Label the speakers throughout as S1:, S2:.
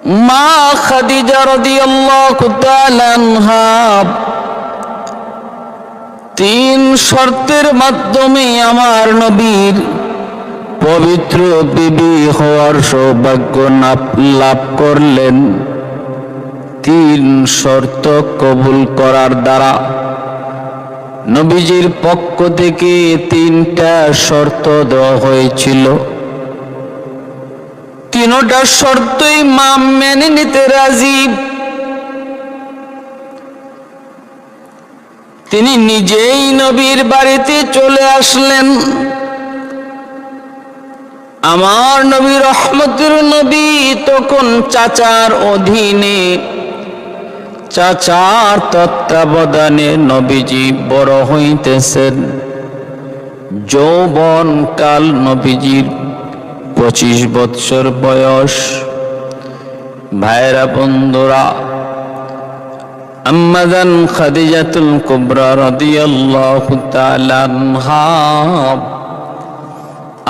S1: মা খাদিজা রাদিয়াল্লাহু তাআলা আনহা 3 শর্তের মাধ্যমে আমার নবীর পবিত্র বিবি হওয়ার সৌভাগ্য লাভ করলেন। 3 শর্ত কবুল করার দ্বারা নবীজির পক্ষ থেকে 3টা শর্ত দেওয়া হয়েছিল। 3টা শর্তই মা মেনে নিতে রাজি। তিনি নিজেই নবীর বাড়িতে চলে আসলেন। আমার নবী রহমতের নবী তখন চাচার অধীনে, চাচার তত্ত্বাবধানে নবীজি বড় হইতেছেন। যৌবন কাল নবীজির 25 বৎসর বয়স। ভাইরা বন্ধুরা, আম্মাজান খাদিজাতুল কুবরা রাদিয়াল্লাহু তাআলা আনহা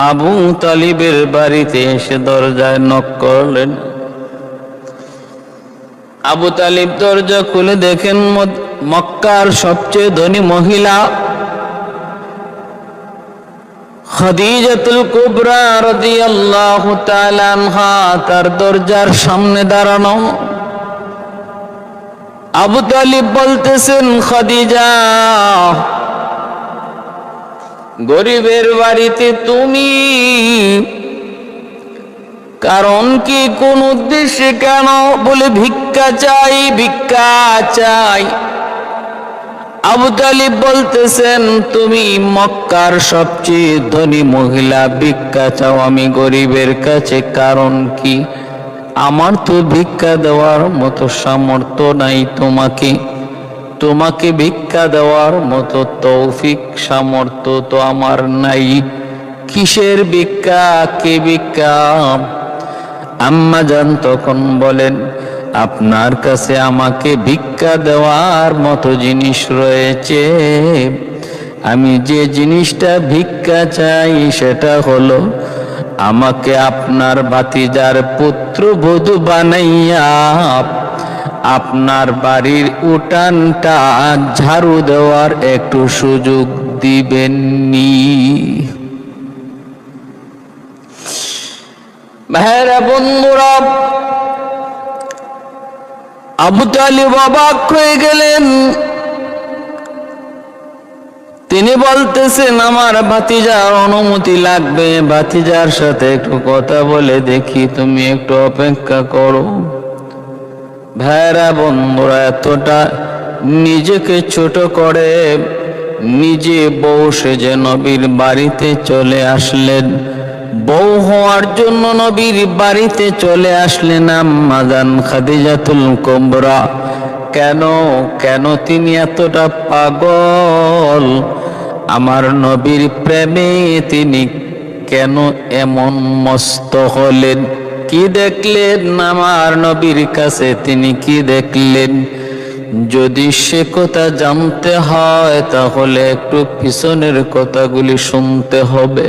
S1: আবু তালিবের বাড়িতে এসে দরজায় নক করলেন। আবু তালিব দরজা খুলে দেখেন মক্কার সবচেয়ে ধনী মহিলা খাদিজাতুল কুবরা রাদিয়াল্লাহু তাআলা আনহা তার দরজার সামনে দাঁড়ানো। আবু তালিব বলতেছেন, খাদিজা, গরিবের বাড়িতে তুমি, কারণ কি, কোন উদ্দেশ্যে, কেন? বলে ভিক্ষা চাই, ভিক্ষা চাই। আবু তালিব বলতেছেন, তুমি মক্কার সবচেয়ে ধনী মহিলা, ভিক্ষা চাও আমি গরিবের কাছে, কারণ কি? আমার তো ভিক্ষা দেওয়ার মতো সামর্থ্য নাই, তোমাকে ভিক্ষা দেওয়ার মতো তৌফিক সামর্থ্য তো আমার নাই। কিসের ভিক্ষা, কে ভিক্ষা? আম্মা জান তখন বলেন, আপনার কাছে আমাকে ভিক্ষা দেওয়ার মতো জিনিস রয়েছে। আমি যে জিনিসটা ভিক্ষা চাই সেটা হলো আমাকে আপনার ভাতিজার পুত্রবধূ বানাইয়া আপনার বাড়ির উঠানটা ঝাড়ু দেওয়ার একটু সুযোগ দিবেননি। ভাইরা বন্ধুরা, আবু তালিব অবাক হয়ে গেলেন। তিনি বলতেছেন, আমার ভাতিজার অনুমতি লাগবে, ভাতিজার সাথে একটু কথা বলে দেখি, তুমি একটু অপেক্ষা করো। ভাইরা বন্ধুরা, এতটা নিজেকে ছোট করে নিজে বউ সেজে নবীর বাড়িতে চলে আসলেন। বউ হওয়ার জন্য নবীর বাড়িতে চলে আসলেন আম্মাজান খাদিজাতুল কুবরা। কেন তিনি এতটা পাগল? আমার নবীর প্রেমে তিনি কেন এমন মস্ত হলেন? কি দেখলেন আমার নবীর কাছে? তিনি কি দেখলেন? যদি সে কথা জানতে হয় তাহলে একটু পিছনের কথাগুলি শুনতে হবে।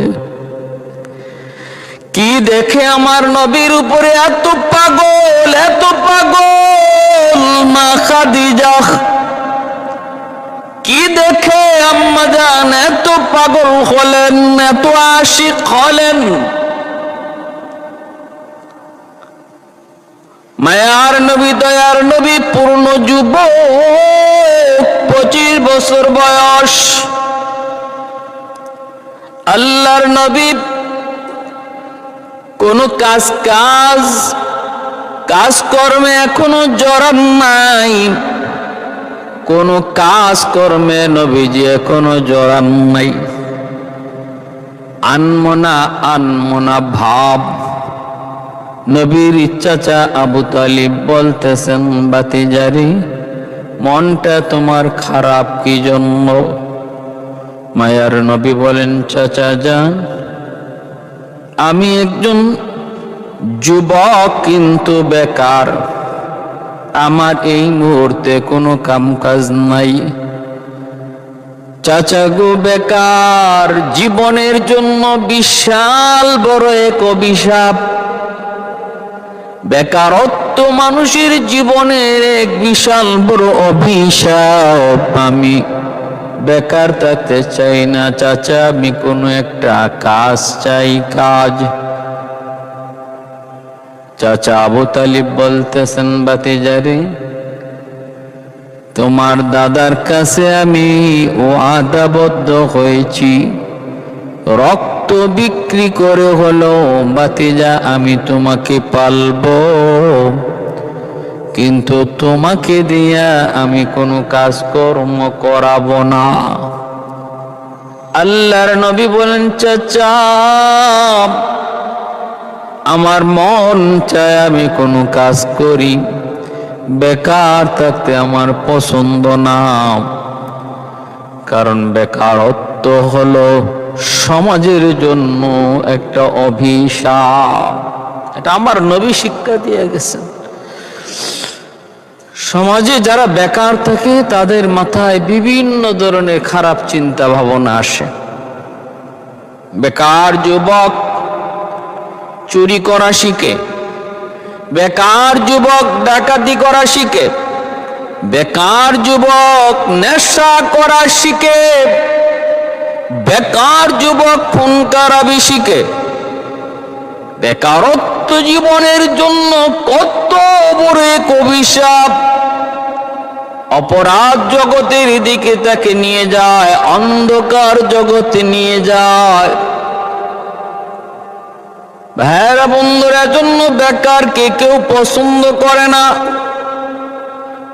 S1: কি দেখে আমার নবীর উপরে এত পাগল মা খাদিজা? কি দেখে আম্মা জান এত পাগল হলেন, এত আশিক হলেন? মায়ার নবী, দয়ার নবী, পূর্ণ যুবক, 25 বছর বয়স। আল্লাহর নবী কোন কাজকর্মে এখনো জড়ান নাই। কোন কাজকর্মে নবীজি এখনো জড়ান নাই। আনমনা ভাব। নবীর চাচা আবু তালিব বলতেছেন, ভাতিজারি, মনটা তোমার খারাপ কি জন্য? মায়ার নবী বলেন, চাচা যান, আমি একজন যুবক কিন্তু বেকার। আমার এই মুহূর্তে কোনো কামকাজ নাই। চাচা গো, বেকার জীবনের জন্য বিশাল বড় এক অভিশাপ। বেকারত্ব মানুষের জীবনের এক বিশাল বড় অভিশাপ। আমি বেকার থাকতে চাই না চাচা, আমি কোনো একটা কাজ চাই, কাজ। চাচা আবু তালিব বলতেছেন, ভাতিজারে তোমার দাদার কাছে আমি ওয়াদাবদ্ধ হয়েছি, রক্ত বিক্রি করে হলো ভাতিজা আমি তোমাকে পালবো, কিন্তু তোমাকে দিয়া আমি কোনো কাজকর্ম করাবো না। আল্লাহর নবী বলেন, চাচা আমার মন চায় আমি কোনো কাজ করি, বেকার থাকতে আমার পছন্দ না, কারণ বেকারত্ব হলো সমাজের জন্য একটা অভিশাপ। এটা আমার নবী শিক্ষা দিয়ে গেছেন। সমাজে যারা বেকার থাকে তাদের মাথায় বিভিন্ন ধরনের খারাপ চিন্তা ভাবনা আসে। বেকার যুবক চুরি করা শিখে, বেকার যুবক ডাকাতি করা শিখে, বেকার যুবক নেশা করা শিখে, বেকার যুবক খুন খারাপি শিখে। বেকারত্ব জীবনের জন্য কত বড় এক অভিশাপ। অপরাধ জগতের দিকে তাকে নিয়ে যায়, অন্ধকার জগতে নিয়ে যায়। ভাইরা বন্ধুরা, জন্য বেকারকে কেউ পছন্দ করে না।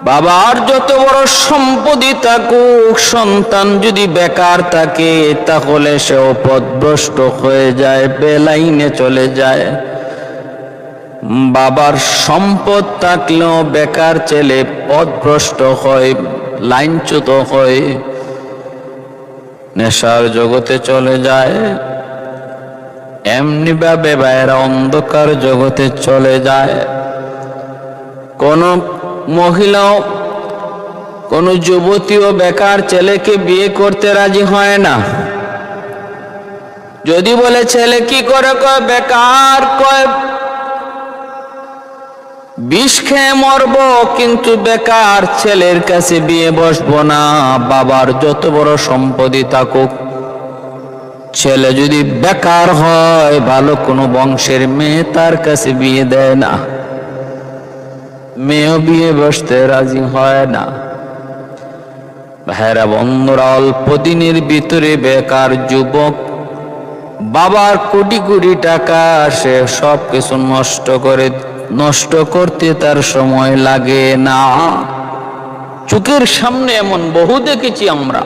S1: বাবার যত বড় সম্পত্তি থাকুক, সন্তান যদি বেকার থাকে তাহলে সেও পথভ্রষ্ট হয়ে যায়, বেলাইনে চলে যায়। বাবার সম্পদ থাকলেও বেকার ছেলে পথভ্রষ্ট হয়, লাইনচ্যুত হয়, নেশার জগতে চলে যায়। এমনি ভাবে ভাইরা অন্ধকার জগতে চলে যায়। কোন মহিলাও, কোন যুবতীও বেকার ছেলেকে বিয়ে করতে রাজি হয় না। যদি বলে ছেলে কি করে, কয় বেকার, কয় বিষ খেয়ে মরবো, কিন্তু বেকার ছেলের কাছে বিয়ে বসবো না। বাবার যত বড় সম্পত্তি থাকুক, ছেলে যদি বেকার হয়, ভালো কোনো বংশের মেয়ে তার কাছে বিয়ে দেয় না, মেয়েও বিয়ে বসতে রাজি হয় না। ভাইরা বন্ধুরা, অল্প দিনের ভিতরে বেকার যুবক বাবার কোটি কোটি টাকা সে সব কিছু নষ্ট করতে তার সময় লাগে না। চোখের সামনে এমন বহু দেখেছি আমরা।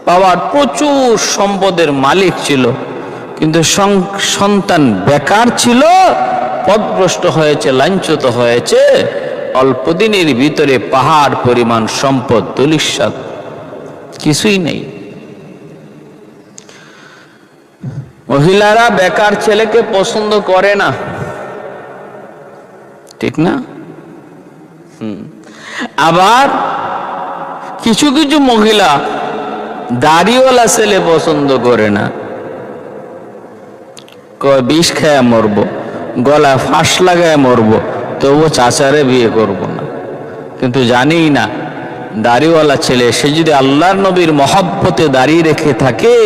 S1: বাবার প্রচুর সম্পদের মালিক ছিল, কিন্তু সন্তান বেকার ছিল, পথভ্রষ্ট হয়েছে, লাঞ্ছিত হয়েছে। অল্প দিনের ভিতরে পাহাড় পরিমাণ সম্পদ ধূলিসাৎ, কিছুই নেই। মহিলারা বেকার ছেলেকে পছন্দ করে না, ঠিক না? আবার কিছু কিছু মহিলা দাড়িওয়ালা ছেলে পছন্দ করে না, কয় বিষ খেয়ে মরবো, গলায় ফাঁস লাগায় মরবো, তবু চাচারে বিয়ে করব না। কিন্তু জানি না, দাড়িওয়ালা ছেলে সে যদি আল্লাহর নবীর মহব্বতে দাঁড়িয়ে রেখে থাকে,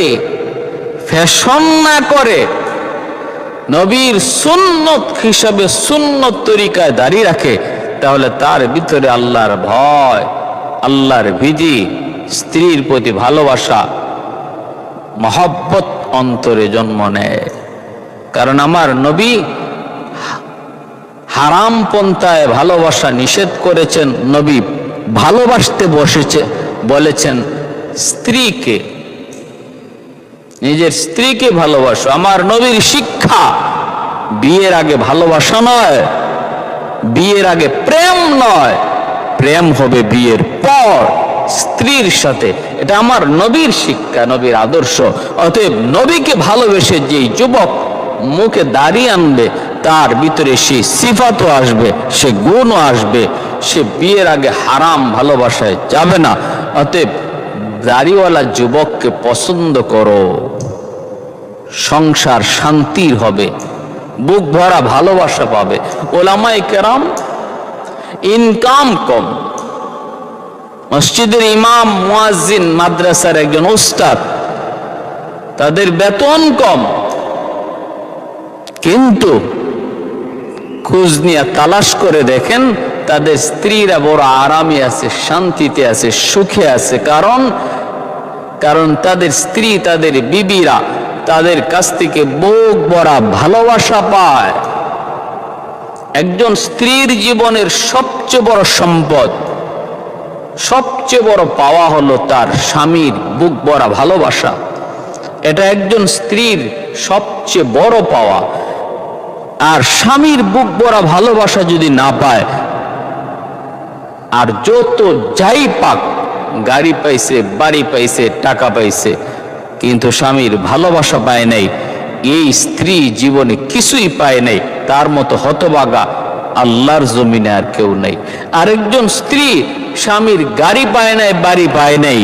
S1: ফ্যাশন না করে, নবীর সুন্নত হিসাবে সুন্নত তরিকায় দাঁড়িয়ে রাখে, তাহলে তার ভিতরে আল্লাহর ভয়, আল্লাহর ভীতি, স্ত্রীর প্রতি ভালোবাসা, মহব্বত অন্তরে জন্ম নেয়। কারণ আমার নবী হারাম পন্থায় ভালোবাসা নিষেধ করেছেন। নবী ভালোবাসতে বলেছেন স্ত্রীকে, নিজের স্ত্রীকে ভালোবাসো। আমার নবীর শিক্ষা, বিয়ের আগে ভালোবাসা নয়, বিয়ের আগে প্রেম নয়, প্রেম হবে বিয়ের পর স্ত্রীর সাথে। এটা আমার নবীর শিক্ষা, নবীর আদর্শ। অতএব নবীকে ভালোবেসে যেই যুবক মুখে দাড়ি আনবে, তার ভিতরে সেই সিফাতও আসবে, সে গুণও আসবে, সে বিয়ের আগে হারাম ভালোবাসায় যাবে না। অতএব দাড়িওয়ালা যুবককে পছন্দ করো, সংসার শান্তির হবে, বুক ভরা ভালোবাসা পাবে। ওলামায়ে কেরাম ইনকাম কম, মসজিদের ইমাম, মুয়াজ্জিন, মাদ্রাসার একজন উস্তাদ, তাদের বেতন কম, কিন্তু খোঁজ নিয়ে তালাশ করে দেখেন তাদের স্ত্রীরা বড় আরামে আছে, শান্তিতে আছে, সুখে আছে। কারণ তাদের স্ত্রী, তাদের বিবিরা তাদের কাছ থেকে বুক ভরা ভালোবাসা পায়। একজন স্ত্রীর জীবনের সবচেয়ে বড় সম্পদ, সবচেয়ে বড় পাওয়া হলো তার স্বামীর বুক ভরা ভালোবাসা। এটা একজন স্ত্রীর সবচেয়ে বড় পাওয়া। আর স্বামীর বুক ভরা ভালোবাসা যদি না পায়, আর যত যাই পাক, গাড়ি পাইছে, বাড়ি পাইছে, টাকা পাইছে, কিন্তু স্বামীর ভালোবাসা পায় নাই, এই স্ত্রী জীবনে কিছুই পায় নাই, তার মতো হতভাগা আল্লাহর জমিনে আর কেউ নাই। আরেকজন স্ত্রী স্বামীর গাড়ি পায় নাই, বাড়ি পায় নাই,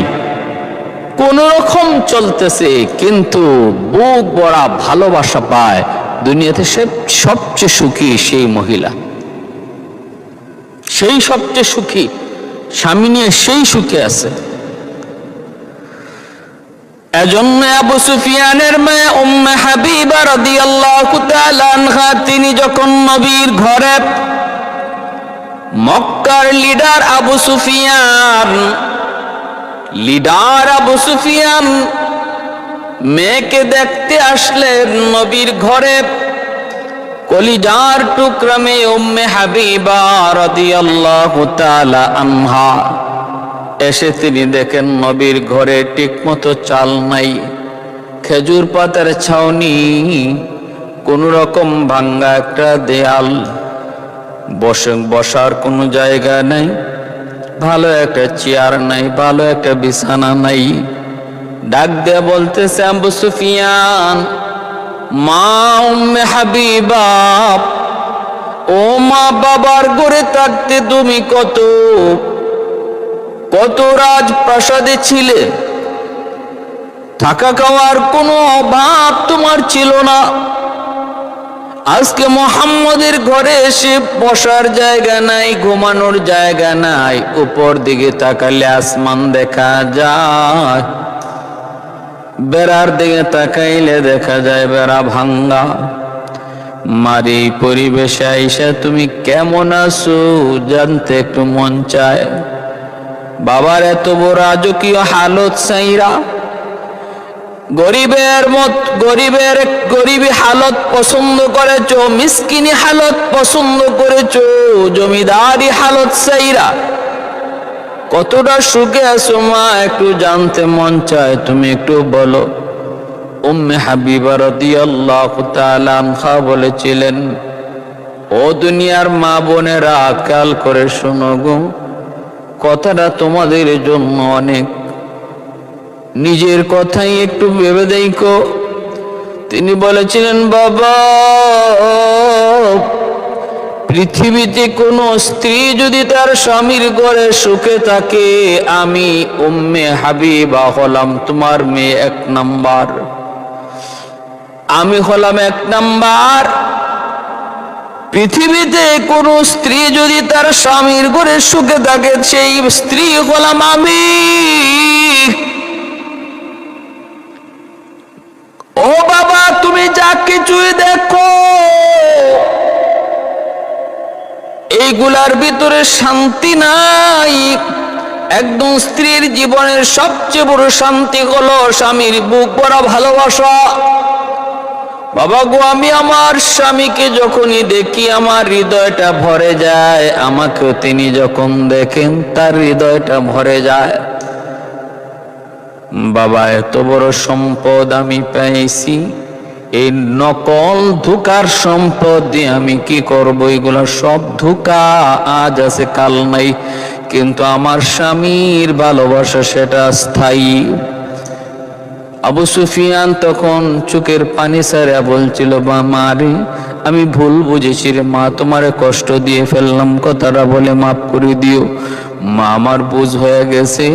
S1: কোন রকম চলতেছে, কিন্তু বুক ভরা ভালোবাসা পায়, দুনিয়াতে সবচেয়ে সুখী সেই মহিলা, সেই সবচেয়ে সুখী স্বামী নিয়ে সেই সুখে আছে। এজন্য আবু সুফিয়ানের মেয়ে উম্মে হাবিবা রাদিয়াল্লাহু তাআলা আনহা, তিনি যখন নবীর ঘরে, মক্কার লিডার আবু সুফিয়ান মেয়েকে দেখতে আসলেন নবীর ঘরে। কলিজার টুকরা মেয়ে উম্মে হাবিবা রাদিয়াল্লাহু তাআলা আনহা এসে তিনি দেখেন নবীর ঘরে ঠিকমতো চাল নাই, খেজুর পাতার ছাউনি, কোন রকম ভাঙ্গা একটা দেয়াল, বসার কোনো জায়গা নাই, ভালো একটা চেয়ার নাই, ভালো একটা বিছানা নাই। ডাক দিয়ে বলতেছে আবু সুফিয়ান, মা উম্মে হাবিবা, ও মা, বাবার ঘরে থাকতে তুমি কত রাজপ্রাসাদে ছিলে, থাকা খাওয়ার কোনো অভাব তোমার ছিল না। আজকে মুহাম্মদের ঘরে এসে বসার জায়গা নাই, ঘুমানোর জায়গা নাই, উপর দিকে তাকালে আসমান দেখা যায়, বেড়ার দিকে তাকাইলে দেখা যায় বেড়া ভাঙ্গা। মারি পরিবেশে আইসা তুমি কেমন আছো জানতে একটু মন চায়। বাবার এত বড় রাজকীয় হালত সাইরা, গরিবী হালত পছন্দ করেছো, মিসকিনি হালত পছন্দ করেছো, জমিদারি হালত সাইরা কতটা সুখে আছো মা, একটু জানতে মন চায়, তুমি একটু বলো। উম্মে হাবিবা রাদিয়াল্লাহু তাআলা আনহা বলেছিলেন, ও দুনিয়ার মা বোনেরা, খেয়াল করে শোনো গো, কথাটা তোমাদের জন্য অনেক, নিজের কথাই একটু ভেবে দেখো। তিনি বলেছিলেন, বাবা, পৃথিবীতে কোনো স্ত্রী যদি তার স্বামীর ঘরে সুখে থাকে, আমি উম্মে হাবিবা হলাম তোমার মেয়ে 1 নাম্বার, আমি হলাম 1 নাম্বার। পৃথিবীতে কোনো স্ত্রী যদি তার স্বামীর ঘরে সুখে থাকে, সেই স্ত্রী হলাম আমি। ও বাবা, তুমি যা কিছুই দেখো, এইগুলার ভিতরে শান্তি নাই। একদম স্ত্রীর জীবনের সবচেয়ে বড় শান্তি হলো স্বামীর বুক ভরা ভালোবাসা। বাবা গো, আমি আমার স্বামীকে যখনই দেখি আমার হৃদয়টা ভরে যায়, আমাকেও তিনি যখন দেখেন তার হৃদয়টা ভরে যায়। বাবা, এত বড় সম্পদ আমি পেয়েছি, এই নকল ধোঁকার সম্পদ দিয়ে আমি কি করবো? এগুলো সব ধোঁকা, আজ আছে কাল নাই, কিন্তু আমার স্বামীর ভালোবাসা সেটা স্থায়ী। আবু সুফিয়ান তখন চোখের পানি ছাড়া বলছিল, মা রে, আমি ভুল বুঝেছি রে মা, তোমারে কষ্ট দিয়ে ফেললাম, কথাটা বলে মাফ করে দিও মা, আমার বুঝ হয়ে গেছে।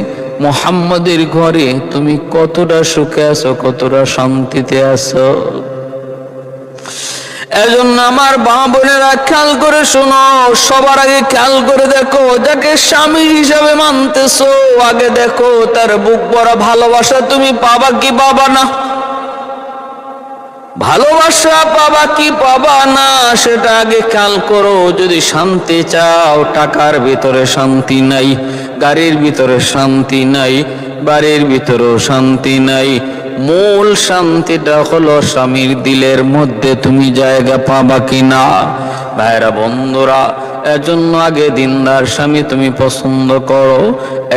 S1: মুহাম্মদের ঘরে তুমি কতটা সুখে আছো, কতটা শান্তিতে আছো। এজন্য আমার মা বোনেরা খেয়াল করে শোনো, সবার আগে খেয়াল করে দেখো, যাকে স্বামী হিসাবে মানতেছো আগে দেখো তার বুক ভরা ভালোবাসা তুমি পাবা কি পাবা না। ভালোবাসা পাবা কি পাবা না সেটা আগে খেয়াল করো। যদি শান্তি চাও, টাকার ভিতরে শান্তি নাই, গাড়ির ভিতরে শান্তি নাই, বাড়ির ভিতরেও শান্তি নাই। মূল শান্তিটা হলো স্বামীর দিলের মধ্যে তুমি জায়গা পাবা কিনা। ভাইরা বন্ধুরা, এজন্য আগে দিনদার স্বামী তুমি পছন্দ করো।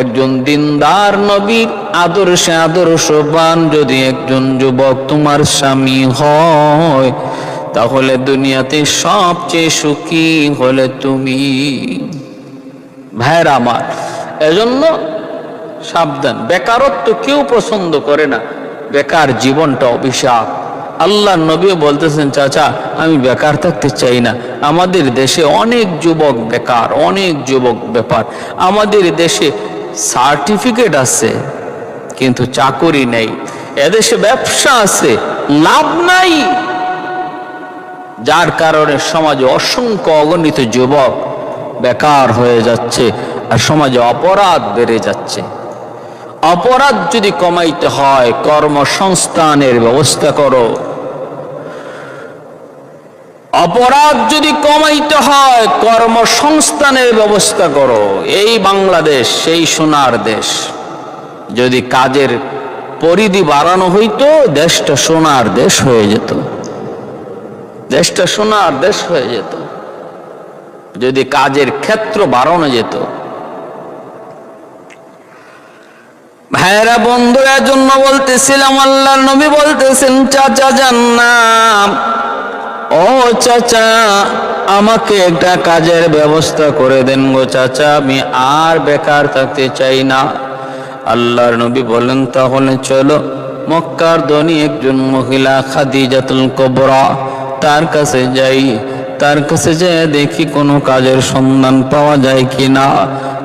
S1: একজন দিনদার নবীর আদর্শে আদর্শবান যদি একজন যুবক তোমার স্বামী হয়, তাহলে দুনিয়াতে সবচেয়ে সুখী হলে তুমি। ভাইরা আমার, এজন্য সাবধান। বেকারত্ব কেউ পছন্দ করে না, বেকার জীবনটা অভিশাপ। আল্লাহ নবী বলতেছেন, চাচা আমি বেকার থাকতে চাই না। আমাদের দেশে অনেক যুবক বেকার, অনেক যুবক বেকার। আমাদের দেশে সার্টিফিকেট আছে কিন্তু চাকরি নেই। এদেশে ব্যবসা আছে, লাভ নাই। যার কারণে সমাজে অসংখ্য অগণিত যুবক বেকার হয়ে যাচ্ছে, আর সমাজে অপরাধ বেড়ে যাচ্ছে। অপরাধ যদি কমাইতে হয়, কর্মসংস্থানের ব্যবস্থা করো। অপরাধ যদি কমাইতে হয়, কর্মসংস্থানের ব্যবস্থা করো। এই বাংলাদেশ সেই সোনার দেশ। যদি কাজের পরিধি বাড়ানো হইতো, দেশটা সোনার দেশ হয়ে যেত। দেশটা সোনার দেশ হয়ে যেত যদি কাজের ক্ষেত্র বাড়ানো যেত। ভাইরা বন্ধুরা, জন্য বলতেছিলাম, আল্লাহর নবী বলতেছেন, চাচা জান্নাত, ও চাচা আমাকে একটা কাজের ব্যবস্থা করে দেন গো চাচা, আমি আর বেকার থাকতে চাই না। আল্লাহর নবী বলেন, তাহলে চলো মক্কার ধনী একজন মহিলা খাদিজাতুল কুবরা, তার কাছে যাই। তার কাছে যেয়ে দেখি কোনো কাজের সন্ধান পাওয়া যায় কিনা।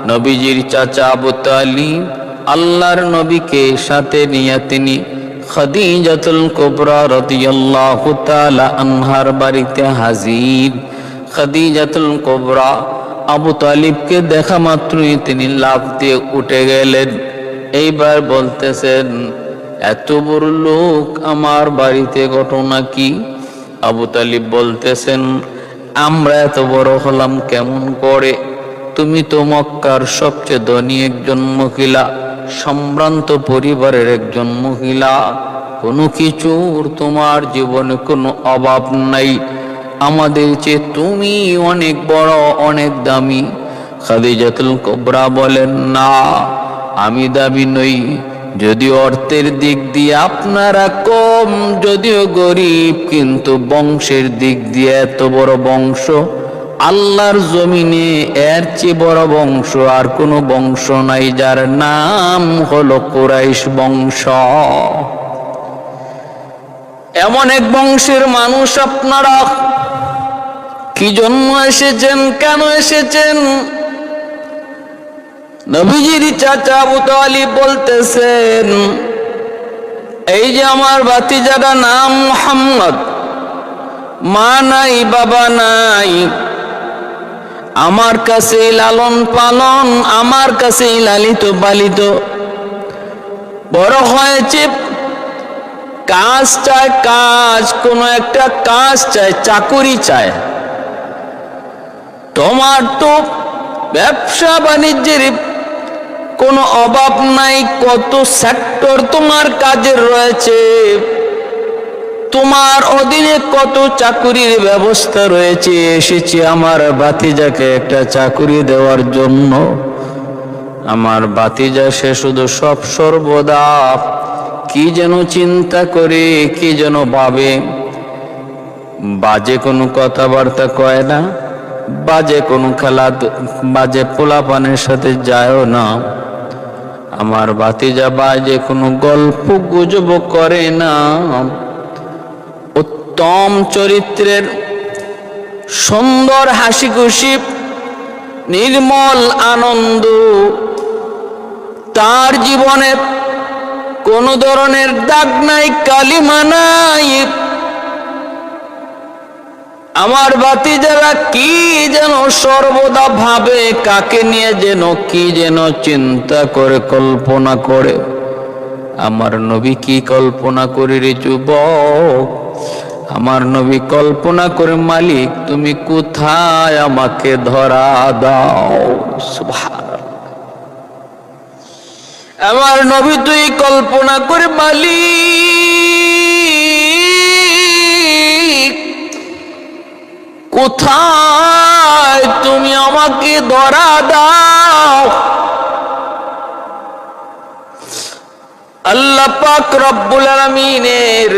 S1: নবীজির চাচা আবু তালিব আল্লাহর নবীকে সাথে নিয়ে তিনি খাদিজাতুল কুবরা রাদিয়াল্লাহু তাআলা আনহার বাড়িতে হাজির। খাদিজাতুল কুবরা আবু তালিবকে দেখা মাত্রই তিনি লাফ দিয়ে উঠে গেলেন। এইবার বলতেছেন, এত বড় লোক আমার বাড়িতে, ঘটনা কি? আবু তালিব বলতেছেন, আমরা এত বড় হলাম কেমন করে? তুমি তো মক্কার সবচেয়ে ধনী একজন মহিলা, সম্ভ্রান্ত পরিবারের একজন মহিলা, কোনো কিছুর তোমার জীবনে কোনো অভাব নাই। আমাদের চেয়ে তুমি অনেক বড়, অনেক দামি। খাদিজাতুল কুবরা বলেন, না আমি দামি নই। যদিও অর্থের দিক দিয়ে আপনারা কম, যদিও গরিব, কিন্তু বংশের দিক দিয়ে এত বড় বংশ, আল্লাহর জমিনে এর চেয়ে বড় বংশ আর কোনো বংশ নাই, যার নাম হলো কুরাইশ বংশ। এমন এক বংশের মানুষ আপনারা। কি জন্য এসেছেন, কেন এসেছেন? নবীজির চাচা আবু তালিব বলতেছেন, এই যে আমার ভাতিজারা নাম মুহাম্মদ, মা নাই বাবা নাই, আমার কাছে লালন পালন, আমার কাছে লালিত পালিত বড় হয়েছে। কাজ চায়, কাজ, কোন একটা কাজ চায়, চাকুরি চায়। তোমার তো ব্যবসা বাণিজ্যের কোনো অভাব নাই, কত সেক্টর তোমার কাজের রয়েছে, তোমার অধীনে কত চাকুরির ব্যবস্থা রয়েছে। এসেছি আমার ভাতিজাকে একটা চাকুরি দেওয়ার জন্য। আমার ভাতিজা সে শুধু সব সর্বদা কি যেন চিন্তা করে, কি যেন ভাবে। বাজে কোনো কথাবার্তা কয় না, বাজে কোনো খেলা, বাজে পোলাপানের সাথে যায়ও না। আমার ভাতিজা বাজে কোনো গল্প গুজব করে না। উত্তম চরিত্রের, সুন্দর হাসি খুশি, নির্মল আনন্দ, তার জীবনে কোন ধরনের দাগ নাই, কালিমা নাই। আমার ভাতিজারা কি যেন সর্বদা ভাবে, কাকে নিয়ে যেন কি যেন চিন্তা করে, কল্পনা করে। আমার নবী কি কল্পনা করে রে যুবক? আমার নবী কল্পনা করে, মালিক তুমি কোথায় আমাকে ধরা দাও। সুবহানাল্লাহ। আমার নবী তুই কল্পনা করে, মালিক কোথায় তুমি আমাকে ধরা দাও। আল্লাহ পাক রব্বুল আলামিনের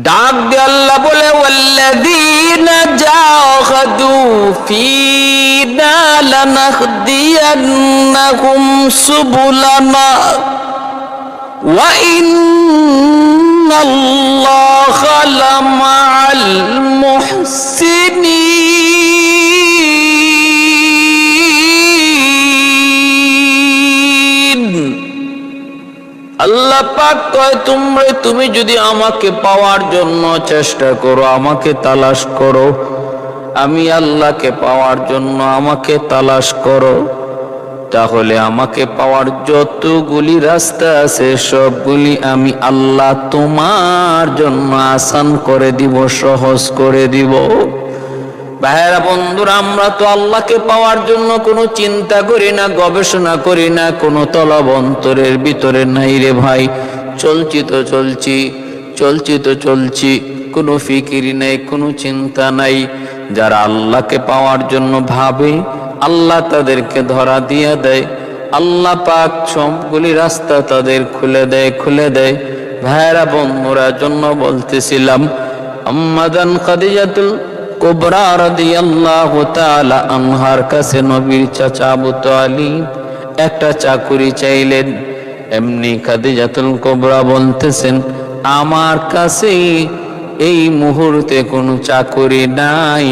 S1: ডাক দিয়ে আল্লাহ বলে, ওয়াল্লাযীনা জাহাদু ফীনা লানাহদিয়ান্নাহুম সুবুলানা ওয়া ইন্নাল্লাহা লামাআল মুহসিনিন। আল্লাহ পাক কয়, তুমি যদি আমাকে পাওয়ার জন্য চেষ্টা করো, আমাকে তালাশ করো, আমি আল্লাহকে পাওয়ার জন্য আমাকে তালাশ করো, তাহলে আমাকে পাওয়ার যতগুলি রাস্তা আছে সবগুলি আমি আল্লাহ তোমার জন্য আসান করে দিব, সহজ করে দিব। ভাইয়েরা বন্ধুরা, আমরা তো আল্লাহকে পাওয়ার জন্য কোনো চিন্তা করি না, গবেষণা করি না, কোনো তলব অন্তরের ভিতরে নাই রে ভাই। চলছি তো চলছি, কোনো ফিকিরি নাই, কোনো চিন্তা নাই। যারা আল্লাহকে পাওয়ার জন্য ভাবে, আল্লাহ তাদেরকে ধরা দিয়ে দেয়। আল্লাহ পাক সবগুলি রাস্তা তাদের খুলে দেয়। ভাইয়েরা বন্ধুরা, জন্য বলতেছিলাম, আম্মাদান খাদিজাতুল কুবরা রাদিয়াল্লাহু তাআলা আনহার কাছে নবীর চাচা আবু তালিব একটা চাকুরি চাইলেন। এমনি খাদিজাতুল কুবরা বলতেছেন, আমার কাছে এই মুহূর্তে কোনো চাকুরি নাই,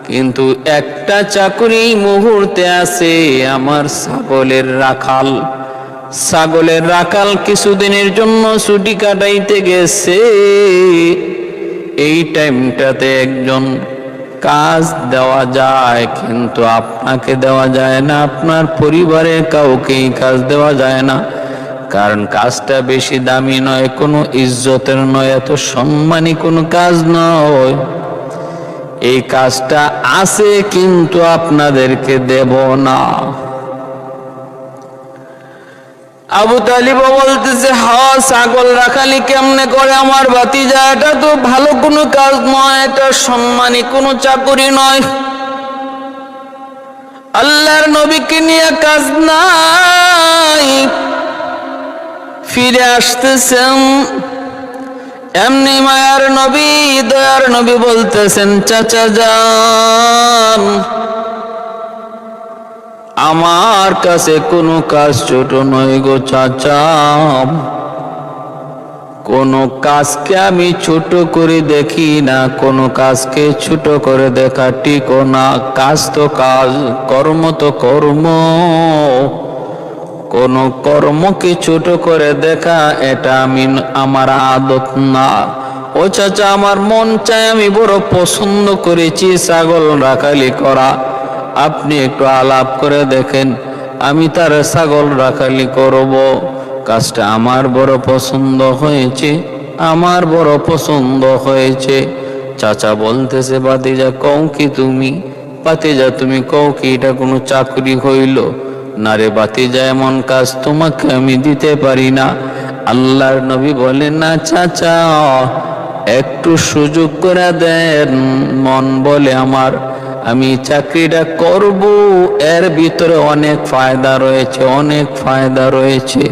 S1: কিন্তু একটা চাকুরি এই মুহূর্তে আছে, আমার ছাগলের রাখাল কিছুদিনের জন্য ছুটি কাটাইতে গেছে। এই টাইমটাতে একজন কাজ দেওয়া যায়, কিন্তু আপনাকে দেওয়া যায় না, আপনার পরিবারের কাউকেই কাজ দেওয়া যায় না। কারণ কাজটা বেশি দামি নয়, কোনো ইজ্জতের নয়, এত সম্মানী কোনো কাজ নয়। এই কাজটা আছে, কিন্তু আপনাদেরকে দেব না। আবু তালিব বলতেছে, হ্যাঁ, ছাগল রাখালি কেমনে করে আমার ভাতিজা? এটা তো ভালো কোনো কাজ নয়, এটা সম্মানী কোনো চাকুরি নয়। আল্লাহর নবীকে নিয়ে কাজ নাই। ফিরে আসতেছেন, এমনি মায়ার নবী, দয়ার নবী বলতেছেন, চাচা যান, আমার কাছে কোনো কাজ ছোট নয় গো চাচা। কোনো কাজকে আমি ছোট করে দেখি না, কোনো কাজকে ছোট করে দেখা ঠিক না। কাজ তো কাজ, কর্ম তো কর্ম। কোনো কর্মকে ছোট করে দেখা এটা আমার আদত না। ও চাচা, আমার মন চায়, আমি বড় পছন্দ করেছি ছাগল রাখালি করা। আপনি একটু আলাপ করে দেখেন, আমি তার ছাগল রাখালি করব। কাজটা আমার বড় পছন্দ হয়েছে। চাচা বলতেছে, ভাতিজা কও কি তুমি? ভাতিজা তুমি কও কি এটা কোনো চাকরি হইল? না রে ভাতিজা, এমন কাজ তোমাকে আমি দিতে পারি না। আল্লাহর নবী বলেন, না চাচা, একটু সুযোগ করে দেন। মন বলে আমার, আমি চাকরিটা করব, এর ভিতরে অনেক ফায়দা রয়েছে।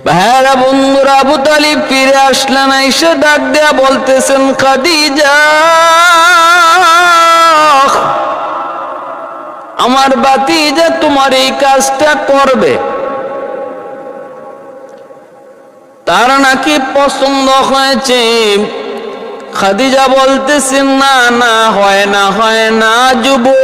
S1: ভাইরা বন্ধুরা, আবু তালিব ফিরে আসলেন, এসে ডাক দেয়া বলতেছেন, খাদিজা, আমার ভাতিজা তোমার এই কাজটা করবে, তার নাকি পছন্দ হয়েছে। খাদিজা বলতেছেন, না হয় না যুবক,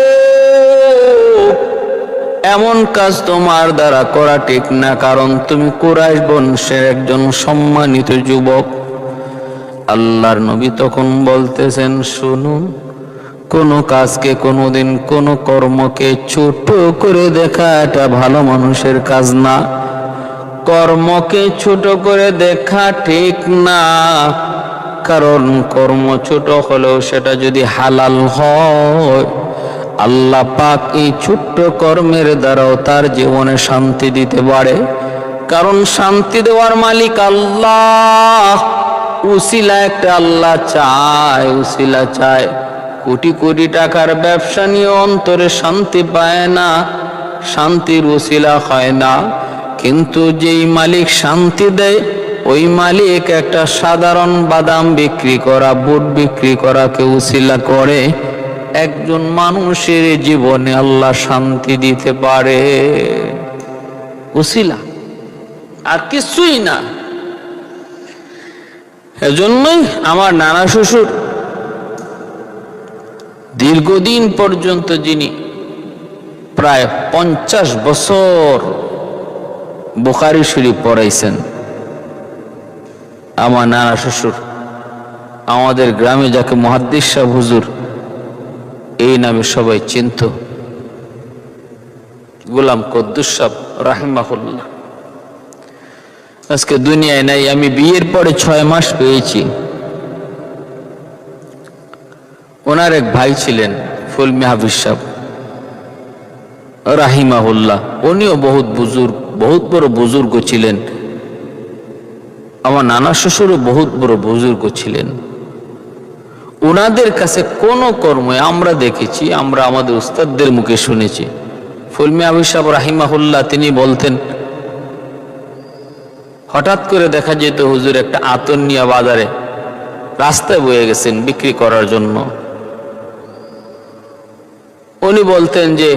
S1: এমন কাজ তোমার দ্বারা করা ঠিক না, কারণ তুমি কুরাইশ বংশের একজন সম্মানিত যুবক। আল্লাহর নবী তখন বলতেছেন, শুনুন, কোনো কাজকে কোনোদিন কোনো কর্মকে ছোট করে দেখা এটা ভালো মানুষের কাজ না। কর্মকে ছোট করে দেখা ঠিক না, কারণ কর্ম ছোট হলেও সেটা যদি হালাল হয়, আল্লাহ পাক এই ছোট্ট কর্মের দ্বারাও তার জীবনে শান্তি দিতে পারে। কারণ শান্তি দেওয়ার মালিক আল্লাহ। উসিলা একটা আল্লাহ চায়, উসিলা চায়। কোটি কোটি টাকার ব্যবসা নিয়ে অন্তরে শান্তি পায় না, শান্তির উসিলা হয় না। কিন্তু যেই মালিক শান্তি দেয়, ওই মালিক একটা সাধারণ বাদাম বিক্রি করা, বুট বিক্রি করাকে উসিলা করে একজন মানুষের জীবনে আল্লাহ শান্তি দিতে পারে। উসিলা, আর কিছুই না। এজন্যই আমার নানা শ্বশুর দীর্ঘদিন পর্যন্ত, যিনি প্রায় 50 বছর বুখারী শরীফ পড়াইছেন, আমার নানা শ্বশুর, আমাদের গ্রামে যাকে মুহাদ্দিস সাহেব হুজুর এই নামে সবাই চিনত, গোলাম কুদ্দুস সাহেব রাহিমাহুল্লাহ, আজকে দুনিয়ায় নাই। আমি বিয়ের পরে 6 মাস পেয়েছি। ওনার এক ভাই ছিলেন ফুলমি হাফিজ সাহেব রাহিমাহুল্লাহ, উনিও বহুত বুজুর্গ, বহুত বড় বুজুর্গ ছিলেন। আমার নানা শ্বশুরও বহুত বড় বুজুর্গ ছিলেন। ওনাদের কাছে কোন কর্মে আমরা দেখেছি, আমরা আমাদের উস্তাদদের মুখে শুনেছি। ফুলমি হাফিজ সাহেব রাহিমাহুল্লাহ তিনি বলতেন, হঠাৎ করে দেখা যেত হুজুর একটা আতর নিয়ে বাজারে রাস্তায় বয়ে গেছেন বিক্রি করার জন্য। উনি বলতেন যে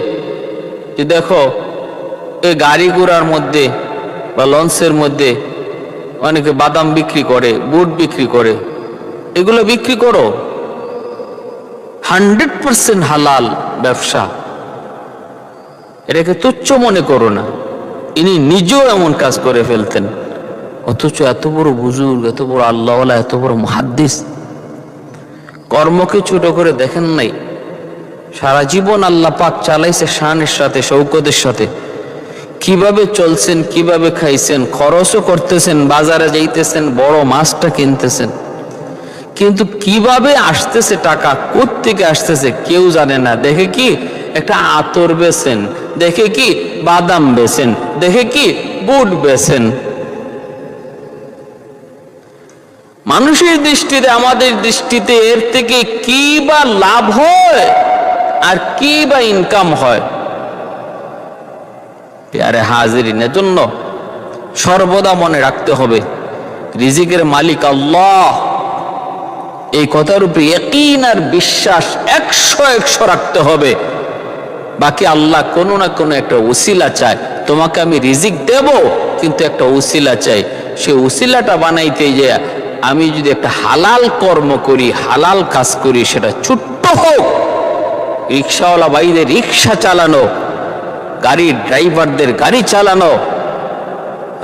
S1: দেখো, এই গাড়ি ঘোড়ার মধ্যে বা লঞ্চের মধ্যে অনেকে বাদাম বিক্রি করে, বুট বিক্রি করে, এগুলো বিক্রি করো, 100% হালাল ব্যবসা, এটাকে তুচ্ছ মনে করো না। ইনি নিজেও এমন কাজ করে ফেলতেন, অথচ এত বড় বুজুর্গ, এত বড় আল্লাহওয়ালা, এত বড় মুহাদ্দিস, কর্মকে ছোট করে দেখেন নাই। সারা জীবন আল্লাহ পাক চালাইছে শানের সাথে, শৌকতের সাথে। কিভাবে চলছেন, কিভাবে খাইছেন, খরচও করতেছেন, বাজারে যাইতেছেন, বড় মাছটা কিনতেছেন, কিন্তু কিভাবে আসতেছে টাকা, কোত্থেকে আসতেছে কেউ জানে না। দেখে কি একটা আতর বেচেন, দেখে কি বাদাম বেচেন, দেখে কি বুট বেচেন। মানুষের দৃষ্টিতে, আমাদের দৃষ্টিতে এর থেকে কি বা লাভ হয় আর কি বা ইনকাম হয়? প্যারে হাজিরিন, এজন্য সর্বদা মনে রাখতে হবে রিজিকের মালিক আল্লাহ। এই কথার উপরে ইয়াকিন আর বিশ্বাস 100% রাখতে হবে। বাকি আল্লাহ কোনো না কোনো একটা উসিলা চায়। তোমাকে আমি রিজিক দেব, কিন্তু একটা উসিলা চাই। সে উসিলাটা বানাইতে যে আমি যদি একটা হালাল কর্ম করি, হালাল কাজ করি, সেটা ছোট্ট হোক, রিক্সাওয়ালা ভাইদের রিক্সা চালানো, গাড়ির ড্রাইভারদের গাড়ি চালানো,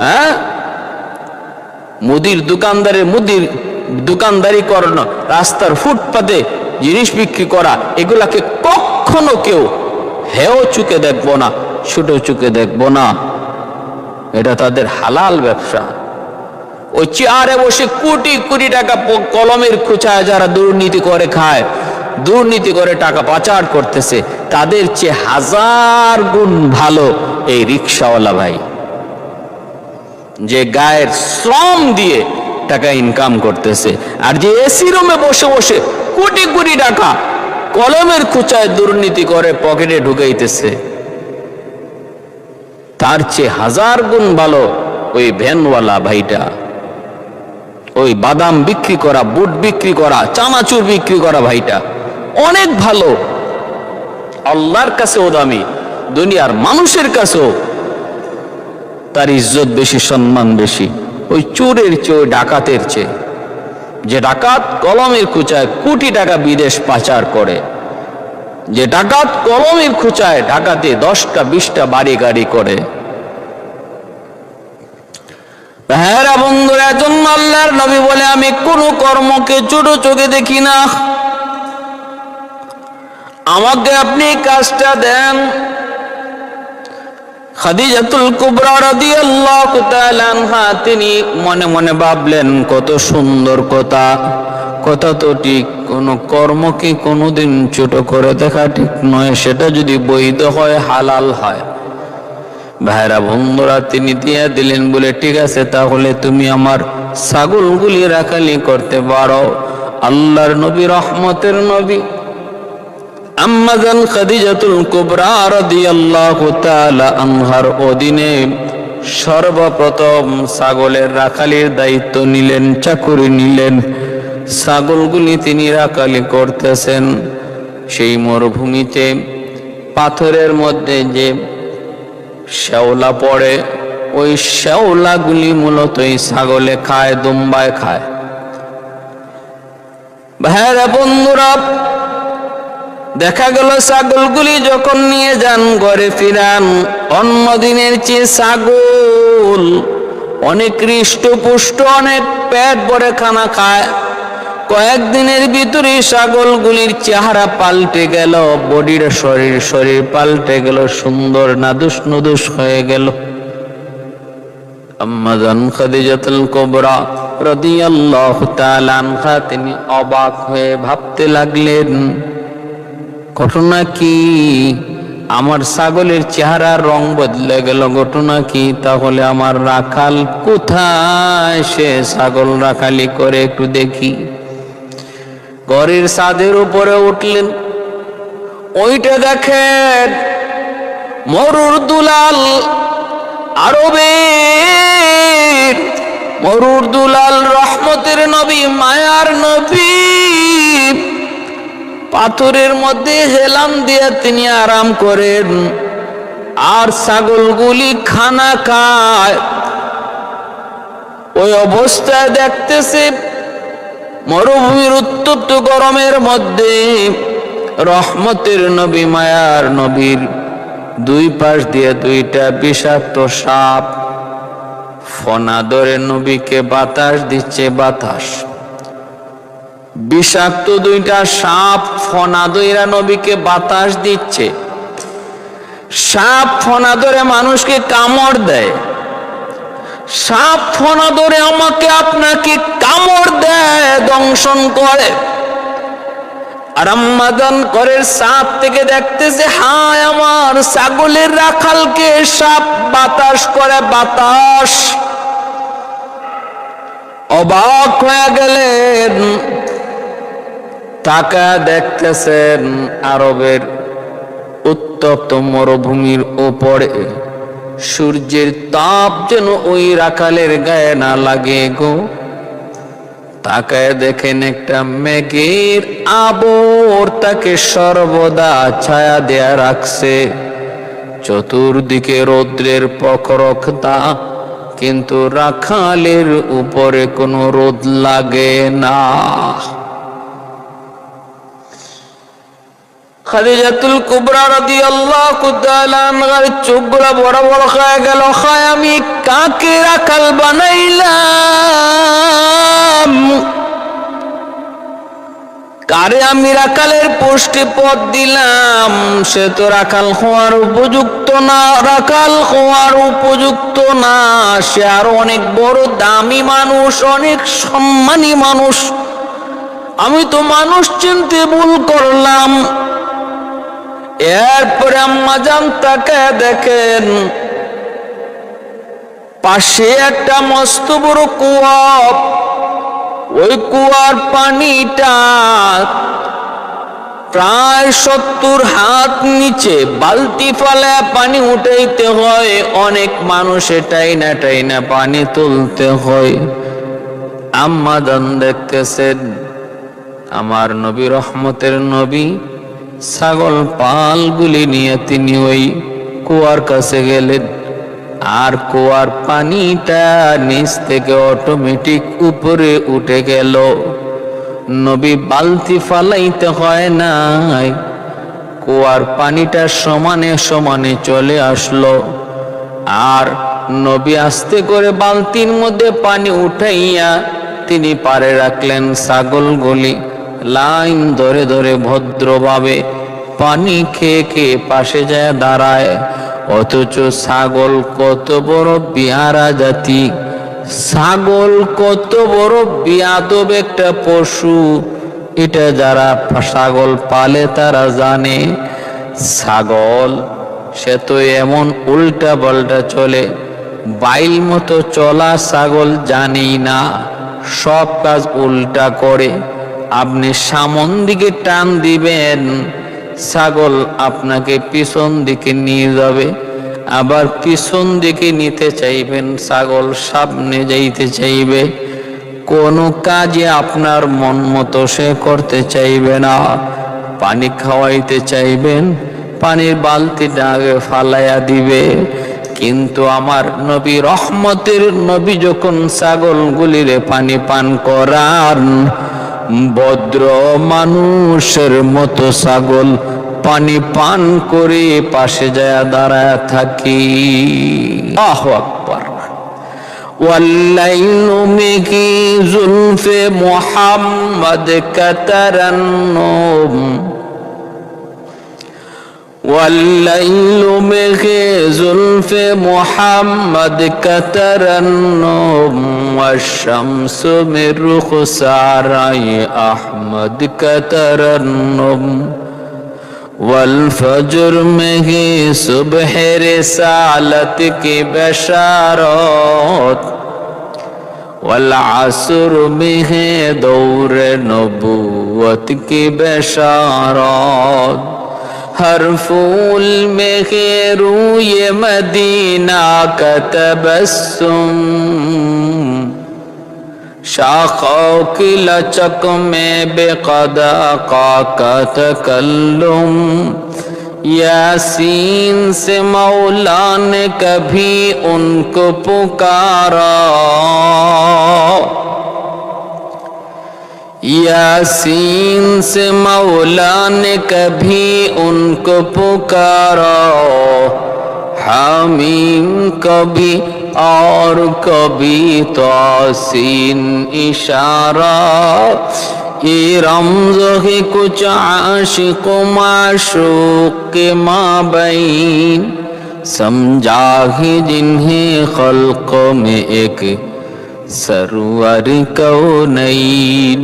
S1: হ্যাঁ, মুদির দোকানদারের দোকানদারি করানো, রাস্তার ফুটপাতে জিনিস বিক্রি করা, এগুলাকে কখনো কেউ হেও চুকে দেখবো না, ছোট চুকে দেখবো না। এটা তাদের হালাল ব্যবসা। ওই চেয়ারে বসে কোটি কোটি টাকা কলমের খোঁচায় যারা দুর্নীতি করে খায়, দুর্নীতি করে টাকা পাচার করতেছে, তাদের চেয়ে 1000 গুণ ভালো এই রিক্সাওয়ালা ভাই, যে গায়ের শ্রম দিয়ে টাকা ইনকাম করতেছে, আর যে এসি রুমে বসে বসে কোটি কোটি টাকা কলমের খোঁচায় দুর্নীতি করে পকেটে ঢুকাইতেছে, তার চেয়ে 1000 গুণ ভালো ওই ভ্যানওয়ালা ভাইটা, ওই বাদাম বিক্রি করা, বুট বিক্রি করা, চানাচুর বিক্রি করা ভাইটা অনেক ভালো। আল্লাহর কাছেও দামি, দুনিয়ার মানুষের কাছেও তার ইজ্জত বেশি, সম্মান বেশি ওই চোরের চেয়ে, ওই ডাকাতের চেয়ে। যে ডাকাত কলমের খোঁচায় কোটি টাকা বিদেশ পাচার করে, যে ডাকাত কলমের খোঁচায় ঢাকাতে 10টা 20টা বাড়ি গাড়ি করে। ভাইরা বন্ধুরা, এজন্য আল্লাহর নবী বলে, আমি কোনো কর্মকে ছোট চোখে দেখি না। আমাকে আপনি কাজটা দেন। খাদিজাতুল কুবরা রাদিয়াল্লাহু তাআলা আনহা তিনি মনে মনে ভাবলেন, কত সুন্দর কথা, কথা তো ঠিক, কোন কর্মকে কোনোদিন ছোট করে দেখা ঠিক নয়, সেটা যদি বৈধ হয়, হালাল হয়। ভাইরা বন্ধুরা, তিনি দিয়ে দিলেন বলে, ঠিক আছে, তাহলে তুমি আমার ছাগলগুলি রাখালি করতে পারো। আল্লাহর নবী, রহমতের নবী আম্মা জান খাদিজাতুল কুবরা রাদিয়াল্লাহু তাআলা আনহার অধীনে সর্বপ্রথম ছাগলের রাখালির দায়িত্ব নিলেন, চাকুরি নিলেন। ছাগলগুলি তিনি রাখালি করতেছেন। সেই মরুভূমিতে পাথরের মধ্যে যে শ্যাওলা পড়ে, ওই শ্যাওলাগুলি মূলত এই ছাগলে খায়, দুম্বায় খায়। ভাইরা বন্ধুরা, দেখা গেল ছাগলগুলি যখন নিয়ে যান ঘরে ফিরান, অন্য দিনের চেয়ে ছাগল অনেক হৃষ্টপুষ্ট, অনেক পেট ভরে খানা খায়। কয়েকদিনের ভিতরে ছাগলগুলির চেহারা পাল্টে গেল, বডির শরীর পাল্টে গেল, সুন্দর নাদুস নুদুস হয়ে গেল। আম্মা জান খাদিজাতুল কুবরা রাদিয়াল্লাহু তাআলা আনহা তিনি অবাক হয়ে ভাবতে লাগলেন, ঘটনা কি? আমার ছাগলের চেহারার রং বদলে গেল, ঘটনা কি? তাহলে আমার রাখাল কোথায়? সে ছাগল রাখালি করে, একটু দেখি। ঘরের ছাদের উপরে উঠলেন, ওইটা দেখেন মরুর দুলাল, আরবের মরুর দুলাল, রহমতের নবী, মায়ার নবী, পাথরের মধ্যে হেলান দিয়ে তিনি আরাম করেন, আর ছাগলগুলি খানা খায়। ওই অবস্থায় দেখতেছে মরুভূমির উত্তপ্ত গরমের মধ্যে রহমতের নবী, মায়ার নবীর দুই পাশ দিয়ে দুইটা বিষাক্ত সাপ ফনা ধরে নবীকে বাতাস দিচ্ছে। বাতাস, বিষাক্ত দুইটা সাপ ফনা ধরে নবীকে বাতাস দিচ্ছে। সাপ ফনা ধরে মানুষকে কামড় দেয়, সাপ ফনা ধরে আমাকে আপনাকে কামড় দেয়, দংশন করে। আর আম্মা জান ঘরের ছাদ থেকে দেখতেছে, হায় আমার ছাগলের রাখালকে সাপ বাতাস করে, বাতাস। অবাক হয়ে গেলেন, তাকা দেখতেছেন আরবের উত্তপ্ত মরুভূমির উপরে সূর্যের তাপ যেন ওই রাখালের গায়ে না লাগে গো। তাকায় দেখেন একটা মেঘের আবর তাকে সর্বদা ছায়া দেয়া রাখছে, চতুর্দিকে রৌদ্রের প্রখরতা, কিন্তু রাখালের উপরে কোনো রোদ লাগে না। খাদিজাতুল কুবরা রাদিয়াল্লাহু তাআলা আনহার চোখগুলো বড় বড় হয়ে গেল। হায়, আমি কাকে রাখাল বানাইলাম? কারে আমি রাখালের পোস্টে পদ দিলাম? সে তো রাখাল হওয়ার উপযুক্ত না, রাখাল হওয়ার উপযুক্ত না। সে আরো অনেক বড় দামি মানুষ, অনেক সম্মানী মানুষ। আমি তো মানুষ চিনতে ভুল করলাম। এরপরে আম্মা জান তাকে দেখেন পাশে একটা মস্ত বড় কুয়া। ওই কুয়ার পানিটা প্রায় 70 হাত নিচে, বালতি ফালা পানি উঠাইতে হয়, অনেক মানুষে টাইনা টাইনা পানি তুলতে হয়। আম্মা জান দেখতেছেন আমার নবী, রহমতের নবী, ছাগল পালগুলি নিয়ে তিনি ওই কুয়ার কাছে গেলেন। আর কুয়ার পানিটা নিচ থেকে অটোমেটিক উপরে উঠে গেল। নবী বালতি ফালাইতে হয় নাই, কুয়ার পানিটা সমানে সমানে চলে আসলো। আর নবী আস্তে করে বালতির মধ্যে পানি উঠাইয়া তিনি পারে রাখলেন। ছাগলগুলি লাইন ধরে ধরে ভদ্রভাবে পানি খেয়ে খেয়ে পাশে যায় দাঁড়ায়। অথচ ছাগল কত বড় বিহারা জাতি, ছাগল কত বড় বিয়াদব একটা পশু, এটা যারা ছাগল পালে তারা জানে। ছাগল সে তো এমন উল্টা পাল্টা চলে, বাইল মতো চলা ছাগল জানেই না, সব কাজ উল্টা করে। আপনি সামন দিকে টান দিবেন, ছাগল আপনাকে পিছন দিকে নিয়ে যাবে, আবার পিছন দিকে নিতে চাইবেন, ছাগল সামনে যাইতে চাইবে। কোনো কাজে আপনার মন মতো সে করতে চাইবে না। পানি খাওয়াইতে চাইবেন, পানির বালতিটা আগে ফালাইয়া দিবে। কিন্তু আমার নবী, রহমতের নবী, যখন ছাগলগুলিরে পানি পান করান, ভদ্র মানুষের মতো ছাগল পানি পান করে পাশে যায় দাঁড়ায় থাকি। আল্লাহু আকবার। والليل مكي زلف محمد كترنم والليل مكي زلف محمد كترنم والشمس من رخسار أحمد كترنم والفجر में ही सुबह रिसालत की बशारत والعصر में है दौर नबूवत की बशारत हर फूल में है रूय मदीना का तबस्सुम शाखों की लचक में बेक़दा का तकल्लुम यासीन से मौला ने कभी उनको पुकारा यासीन से मौला ने कभी उनको पुकारा हामीम कभी और कभी तासीन इशारा ये रमज़ है कुछ आशिक माशूक के माबैन समझा है जिन्हें खल्क़ में एक सरवर कौनैन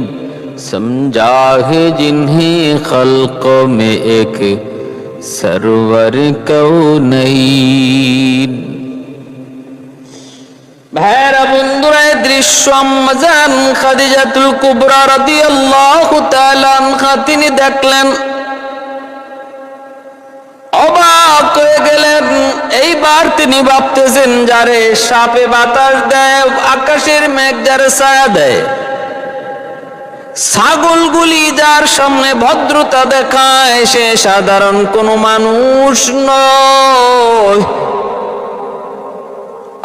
S1: समझा है जिन्हें खल्क़ में एक सरवर कौनैन। ভাইরা বন্ধুরা, দৃশ্য আম্মাজান খাদিজাতুল কুবরা রাদিয়াল্লাহু তাআলা আনহা তিনি দেখলেন, অবাক হয়ে গেলেন। এইবার তিনি ভাবতেছেন, যারে সাপে বাতাস দেয়, আকাশের মেঘ যারে ছায়া দেয়, ছাগলগুলি যার সামনে ভদ্রতা দেখায়, সে সাধারণ কোনো মানুষ নয়।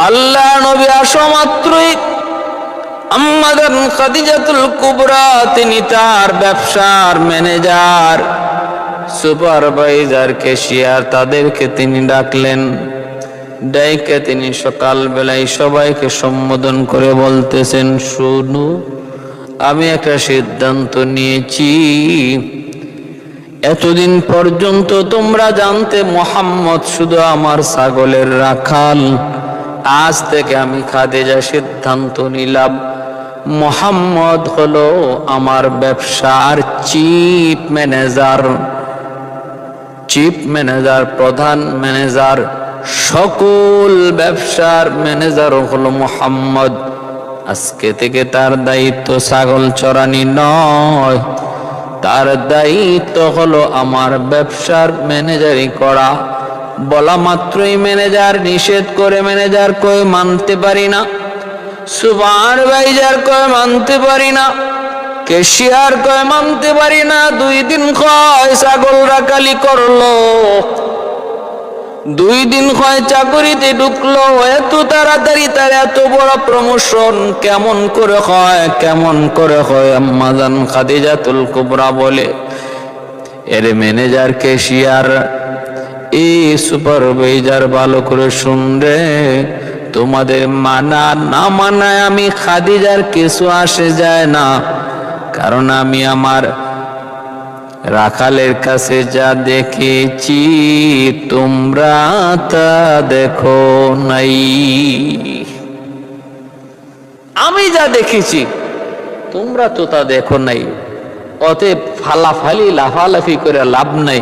S1: আল্লাহ নবী আসা মাত্রই আম্মাজান খাদিজাতুল কুবরা তিনি তার ব্যবসার ম্যানেজার, সুপারভাইজার, ক্যাশিয়ার তাদেরকে তিনি ডাকলেন। ডাইকে তিনি সকাল বেলায় সবাইকে সম্বোধন করে বলতেছেন, শুনো, আমি একটা সিদ্ধান্ত নিয়েছি। এতদিন পর্যন্ত তোমরা জানতে মুহাম্মদ শুধু আমার ছাগলের রাখাল। আজ থেকে আমি খাদিজা সিদ্ধান্ত নিলাম, মুহাম্মদ হলো আমার ব্যবসার চিফ ম্যানেজার, প্রধান ম্যানেজার, সকল ব্যবসার ম্যানেজার হলো মুহাম্মদ। আজকে থেকে তার দায়িত্ব ছাগল চরানি নয়, তার দায়িত্ব হলো আমার ব্যবসার ম্যানেজারি করা। বলা মাত্রই ম্যানেজার নিষেধ করে, ম্যানেজার কই মানতে পারি না, সুপারভাইজার কই মানতে পারি না, ক্যাশিয়ার কই মানতে পারি না। 2 দিন কয় ছাগল রাখালি করলো, 2 দিন কয় চাকরিতে ঢুকলো, এত তাড়াতাড়ি তার এত বড় প্রমোশন কেমন করে হয়, কেমন করে হয়? আম্মাজান খাদিজাতুল কুবরা বলে, এর ম্যানেজার, ক্যাশিয়ার, এই সুপারভাইজার ভালো করে শুন রে, তোমাদের মানা না মানায় আমি খাদিজার কিছু আসে যায় না, কারণ আমি আমার রাখালের কাছে যা দেখেছি তোমরা তা দেখো নাই। আমি যা দেখেছি তোমরা তো তা দেখো নাই। অতএব ফালাফালি লাফালাফি করে লাভ নাই।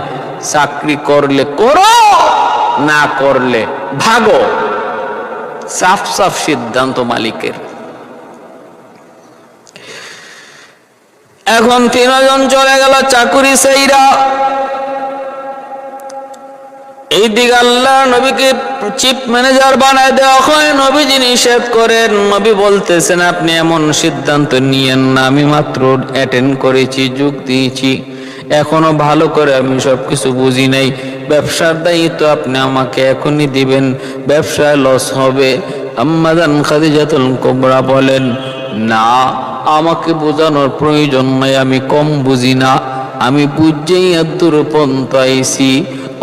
S1: চাকরি করলে করো, না করলে ভাগো। সাফ সাফ সিদ্ধান্ত মালিকের। এখন 3 জন চলে গেল চাকুরি সেইরা। এইদিকে আল্লাহ নবীকে চিফ ম্যানেজার বানায় দেওয়া হয়। নবীজি নিষেধ করেন। নবী বলতেছেন আপনি এমন সিদ্ধান্ত নিয়েন না, আমি মাত্র অ্যাটেন্ড করেছি, যোগ দিয়েছি, এখনো ভালো করে আমি সবকিছু বুঝি নাই। ব্যবসার দায়িত্ব আপনি আমাকে এখনই দিবেন, ব্যবসায় লস হবে। আম্মা জান খাদিজাতুল কুবরা বলেন, না, আমাকে বোঝানোর প্রয়োজন নাই, আমি কম বুঝি না, আমি বুঝেই এদুর পর্যন্ত আইছি।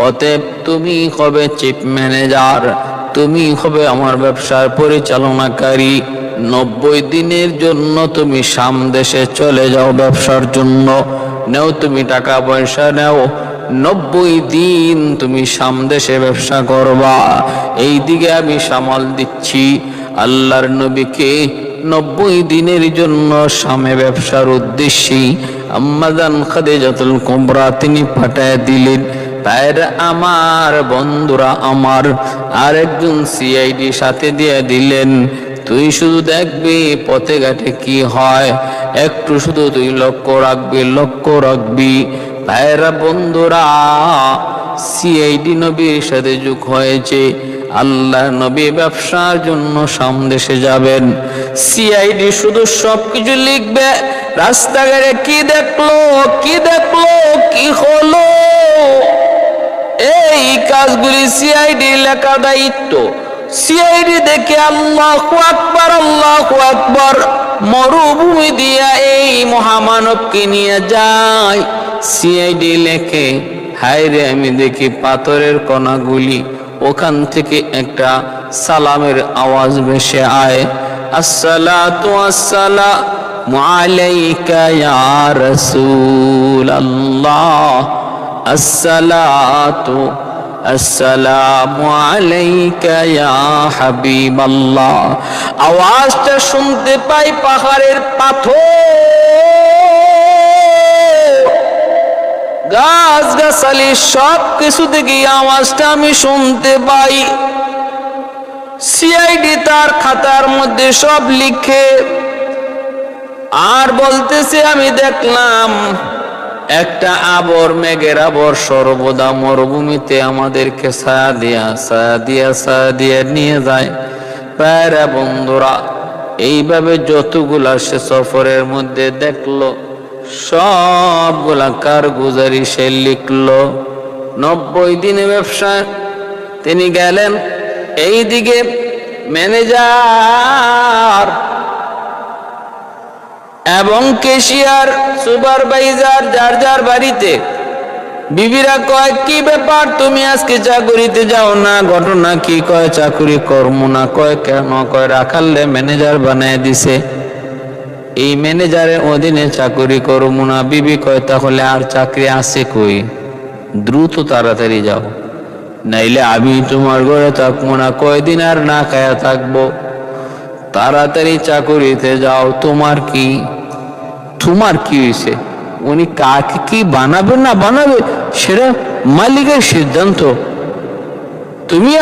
S1: অতএব তুমি হবে চিফ ম্যানেজার, তুমি হবে আমার ব্যবসার পরিচালনাকারী। 90 দিনের জন্য তুমি শাম দেশে চলে যাও ব্যবসার জন্য। নেও তুমি টাকা পয়সা নেও, 90 দিন তুমি শাম দেশে ব্যবসা করবা। এই দিকে আমি সামাল দিচ্ছি। আল্লাহর নবীকে 90 দিনের জন্য শামে ব্যবসার উদ্দেশ্যে আম্মা জান খাদিজাতুল কুবরা তিনি পাঠায় দিলেন। তাই আমার বন্ধুরা আমার আরেকজন সিআইডি সাথে দিয়ে দিলেন। তুই শুধু দেখবি পথে ঘাটে কি হয়, একটু শুধু তুই লক্ষ্য রাখবি। ভাইরা বন্ধুরা, সিআইডি নবীর সাথে যোগ হয়েছে। আল্লাহ নবী ব্যবসার জন্য সামদেশে যাবেন। সিআইডি শুধু সবকিছু লিখবে, রাস্তাঘাটে কি দেখলো কি হলো, এই কাজগুলি সিআইডি লেখা দায়িত্ব। সিআইডি দেখে আল্লাহু আকবার মরুভূমি দিয়া এই মহামানবকে নিয়ে যায়। সিআইডি লেখে, হায় রে, আমি দেখি পাথরের কণাগুলি, ওখান থেকে একটা সালামের আওয়াজ ভেসে আয়, আসসালাতু আসসালামু আলাইকা ইয়া রাসূলুল্লাহ, আসসালামু আলাইকা ইয়া হাবিবাল্লাহ। আওয়াজটা শুনতে পাই পাহাড়ের পাথর, গাছ গাছালি সব কিছু থেকে আওয়াজটা আমি শুনতে পাই। সিআইডি তার খাতার মধ্যে সব লিখে আর বলতেছে, আমি দেখলাম একটা মেঘের আবর সর্বদা মরুভূমিতে আমাদেরকে ছায়া দিয়া নিয়ে যায়। প্রায়রা বন্ধুরা, এইভাবে যতগুলা সে সফরের মধ্যে দেখলো সবগুলা কারগুজারি সে লিখলো। 90 দিনে ব্যবসা তিনি গেলেন। এইদিকে ম্যানেজার এবং ক্যাশিয়ার সুপারভাইজার যার যার বাড়িতে, বিবিরা কয়, কি ব্যাপার তুমি আজকে চাকুরিতে যাও না? ঘটনা কি? কয় চাকুরি করবো না। কয় কেন? কয় রাখালে ম্যানেজার বানায় দিছে, এই ম্যানেজারের অধীনে চাকুরি করবো না। বিবি কয়, তাহলে আর চাকরি আছে কই? দ্রুত তাড়াতাড়ি যাও, নাইলে আমি তোমার ঘরে থাকবো না, কয়দিন আর না খায়া থাকবো। তাড়াতাড়ি চাকুরিতে যাও। তোমার কি হয়েছে? উনি কাকে কি বানাবে না বানাবে সেটা মালিকের সিদ্ধান্ত। তুমি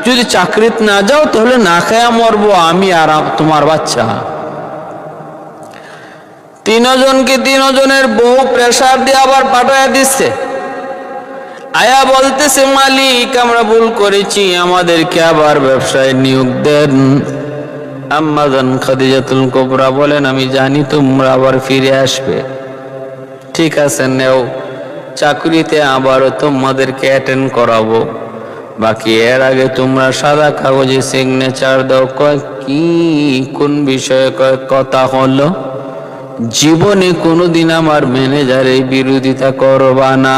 S1: যদি চাকরিতে না যাও তাহলে না খায়া মরবো আমি আর তোমার বাচ্চা। 3 জনকে 3 জনের বহু প্রেসার দিয়ে আবার পাঠায়া দিচ্ছে। আয়া বলতেছে, মালিক আমরা ভুল করেছি, আমাদেরকে আবার ব্যবসায় নিয়োগ দেন। আম্মা জান খাদিজাতুল কুবরা বলেন, আমি জানি তোমরা আবার ফিরে আসবে, ঠিক আছে নেও, চাকরিতে আবারও তোমাদেরকে অ্যাটেন্ড করাবো, বাকি এর আগে তোমরা সাদা কাগজে সিগনেচার দাও। কয় কি, কোন বিষয়ে? কয় কথা হলো জীবনে কোনোদিন আমার ম্যানেজারের বিরোধিতা করবা না,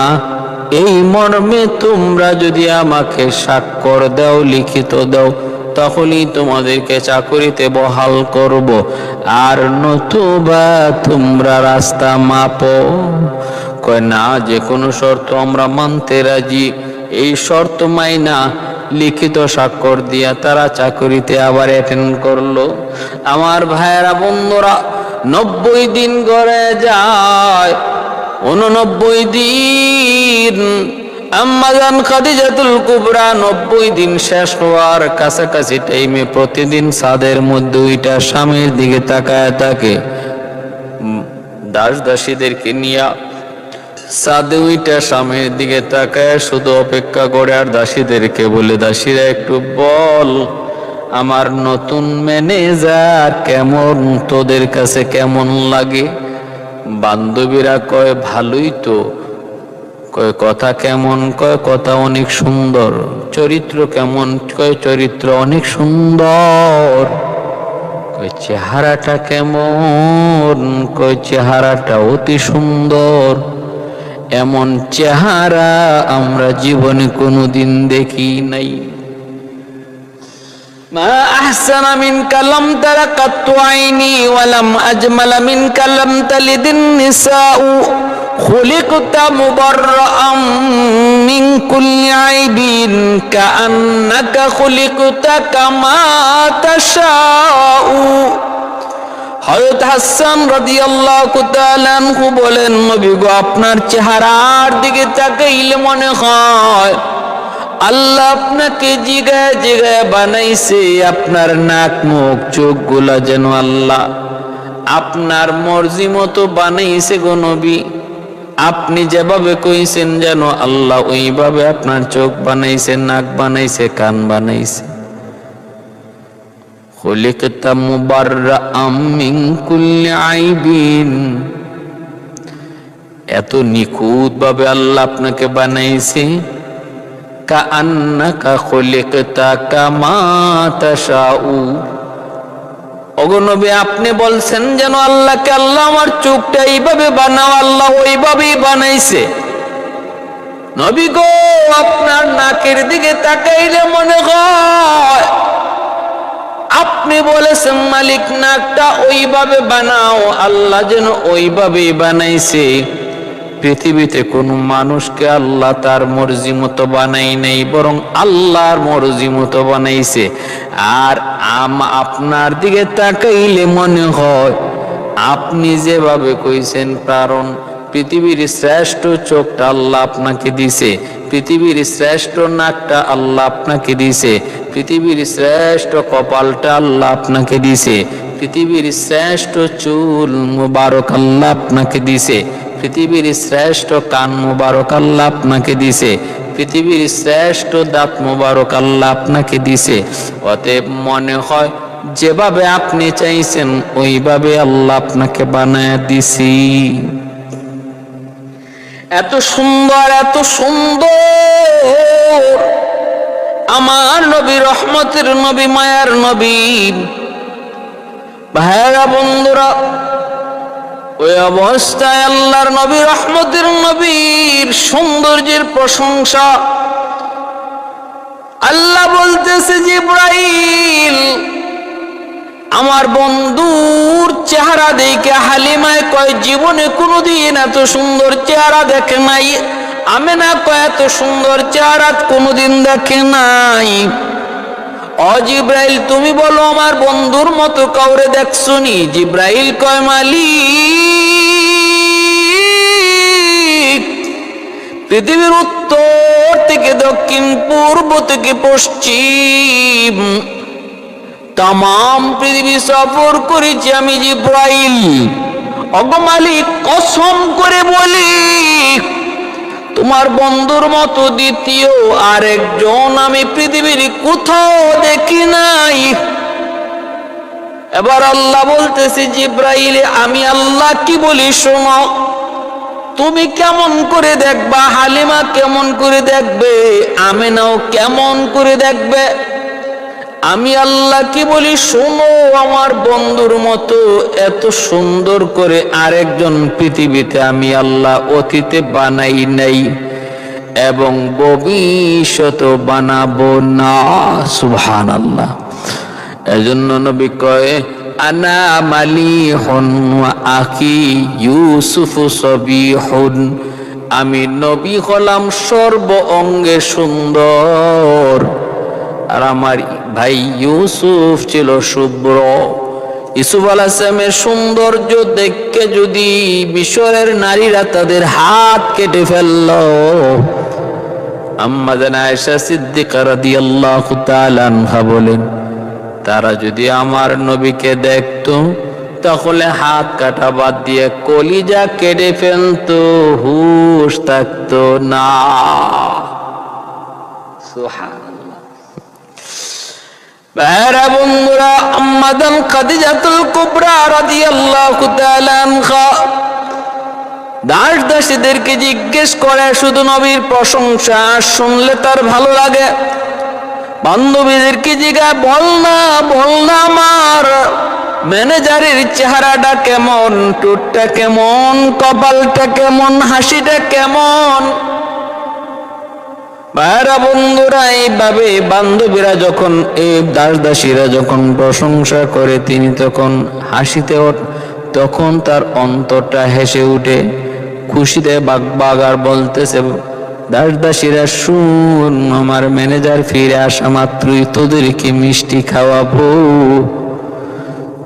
S1: এই মর্মে তোমরা যদি আমাকে স্বাক্ষর দাও, লিখিত দাও, তাহলেই তোমাদেরকে চাকরিতে বহাল করব, আর নতুবা তোমরা রাস্তা মাপো। কয় না, যে কোনো শর্ত আমরা মানতে রাজি। এই শর্ত মাইনা লিখিত স্বাক্ষর দিয়া তারা চাকরিতে আবার অ্যাটেন্ড করলো। আমার ভাইয়েরা বন্ধুরা, 90 দিন গড়ে যায়। 89 দিন আম্মাজান খাদিজাতুল কুবরা 90 দিন শেষ হওয়ার কাছাকাছি টাইমে প্রতিদিন ছাদের মধ্যে ওইটা স্বামীর দিকে তাকায় থাকে। দাস দাসীদেরকে নিয়ে ছাদে ওইটা স্বামীর দিকে তাকায় শুধু অপেক্ষা করে, আর দাসীদেরকে বলে, দাসীরা একটু বল আমার নতুন ম্যানেজার কেমন, তোদের কাছে কেমন লাগে? বান্ধবীরা কয় ভালোই তো। কয় কথা কেমন? কয় কথা অনেক সুন্দর। চরিত্র কেমন? কয় চরিত্র অনেক সুন্দর। কয় চেহারাটা কেমন? কয় চেহারাটা অতি সুন্দর। এমন চেহারা আমরা জীবনে কোনোদিন দেখি নাই। মা আহসানা মিনকা লাম তারা কাত্তু আইনি ওয়া লাম আজমালা মিনকা লাম তালিদিন নিসাউ খুলিকতা মুবাররাআম মিন কুল্লি আইবিন কাআন্নাকা খুলিকতা কামা তাশাউ। হযরত হাসান রাদিয়াল্লাহু তাআলা আনহু বলেন, নবী গো, আপনার চেহারার দিকে তাকাইলে মনে হয় আল্লাহ আপনাকে জিগায় জিগায় বানাইছে। আপনার নাক মুখ চোখ গুলা যেন আল্লাহ আপনার মর্জি মতো বানাইছে গো নবী। আপনি যেভাবে কইছেন যেন আল্লাহ ওইভাবে আপনার চোখ বানাইছে, নাক বানাইছে, কান বানাইছে। খুলিকতা মুবাররাআম মিন কুল্লি আইবিন, এত নিখুঁত ভাবে আল্লাহ আপনাকে বানাইছে। কাআন্নাকা খুলিকতা কামা তাশাউ, ওগো নবী আপনি বলছেন যেন আল্লাহকে, আল্লাহ আমার চোখটা এইভাবে বানাও, আল্লাহ ওইভাবেই বানাইছে। নবী গো, আপনার নাকের দিকে তাকাইলে মনে হয় আপনি বলেছেন মালিক নাকটা ওইভাবে বানাও, আল্লাহ যেন ওইভাবেই বানাইছে। পৃথিবীতে কোনো মানুষকে আল্লাহ তার মর্জি মতো বানাই নাই, বরং আল্লাহর মর্জি মতো বানাইছে। আর আপনার দিকে তাকাইলে মনে হয় আপনি যেভাবে কইছেন, কারণ পৃথিবীর শ্রেষ্ঠ চোখটা আল্লাহ আপনাকে দিছে, পৃথিবীর শ্রেষ্ঠ নাকটা আল্লাহ আপনাকে দিছে, পৃথিবীর শ্রেষ্ঠ কপালটা আল্লাহ আপনাকে দিছে, পৃথিবীর শ্রেষ্ঠ চুল মুবারক আল্লাহ আপনাকে দিছে, পৃথিবীর শ্রেষ্ঠ কান মুবারক আল্লাহ আপনাকে দিছে, পৃথিবীর শ্রেষ্ঠ দাঁত মুবারক আল্লাহ আপনাকে দিছে। অতএব মনে হয় যেভাবে আপনি চাইছেন ওইভাবে আল্লাহ আপনাকে বানায় দিছি। এত সুন্দর, এত সুন্দর আমার নবী, রহমতের নবী, মায়ার নবী। ভাইরা বন্ধুরা, ওই অবস্থায় আল্লাহর নবী, রহমতের নবীর সৌন্দর্যের প্রশংসা আল্লাহ বলতেছে, জিবরাইল আমার বন্ধুর চেহারা দেখে হালিমায় কয় জীবনে কোনোদিন এত সুন্দর চেহারা দেখে নাই। আমেনা কয় এত সুন্দর চেহারা কোনোদিন দেখে নাই। ও জিবরাইল, তুমি বলো আমার বন্ধুর মতো কাউরে দেখছো নি? জিবরাইল কয় মালিক, পৃথিবীর উত্তর থেকে দক্ষিণ, পূর্ব থেকে পশ্চিম তাম পৃথিবী সফর করেছি আমি জিবরাইল। ওগো মালিক, কসম করে বলি তোমার বন্ধুর মতো দ্বিতীয় আরেকজন আমি পৃথিবীর কোথাও দেখি নাই। এবার আল্লাহ বলতেছে, জিবরাইল আমি আল্লাহ কি বলি শোনো। তুমি কেমন করে দেখবা, হালিমা কেমন করে দেখবে, আমেনাও কেমন করে দেখবে, আমি আল্লাহ কি বলি শোনো। আমার বন্ধুর মতো এত সুন্দর করে আরেকজন পৃথিবীতে আমি আল্লাহ অতীতে বানাই নাই। এবং ভবিষ্যৎ বানাবো না। সুবহানাল্লাহ। এজন্য নবী কয় আনা মালিহুন ওয়া আখি ইউসুফ সবিহুন, আমি নবী হলাম সর্ব অঙ্গে সুন্দর, আর আমার ভাই ইউসুফ ছিল শুভ্র। ইউসুফ আলাইহিস সালামের সৌন্দর্য দেখে যদি মিশরের নারীরা তাদের হাত কেটে ফেলল, আম্মা জান আয়েশা সিদ্দিকা রাদিয়াল্লাহু তাআলা আনহা বলেন, তারা যদি আমার নবীকে দেখতো তাহলে হাত কাটা বাদ দিয়ে কলিজা কেটে ফেলতো, হুশ থাকতো না। সুবহানাল্লাহ। ভাইরা বন্ধুরা, আম্মা জান খাদিজাতুল কুবরা রাদিয়াল্লাহু তাআলা আনহা দাস দাসীদেরকে জিজ্ঞেস করে শুধু নবীর প্রশংসা শুনলে তার ভালো লাগে। বান্ধবীদেরকে জিজ্ঞাসা, বল না আমার ম্যানেজারের চেহারাটা কেমন, ঠোঁটটা কেমন, কপালটা কেমন, হাসিটা কেমন। ভাইরা বন্ধুরা, এইভাবে বান্ধবীরা যখন, এই দাস দাসীরা যখন প্রশংসা করে তিনি তখন হাসিতে তখন তার অন্তরটা হেসে উঠে, খুশিতে বাগবাগার বলতেছে, দাস দাসীরা শুন, আমার ম্যানেজার ফিরে আসা মাত্রই তোদেরকে মিষ্টি খাওয়াবো,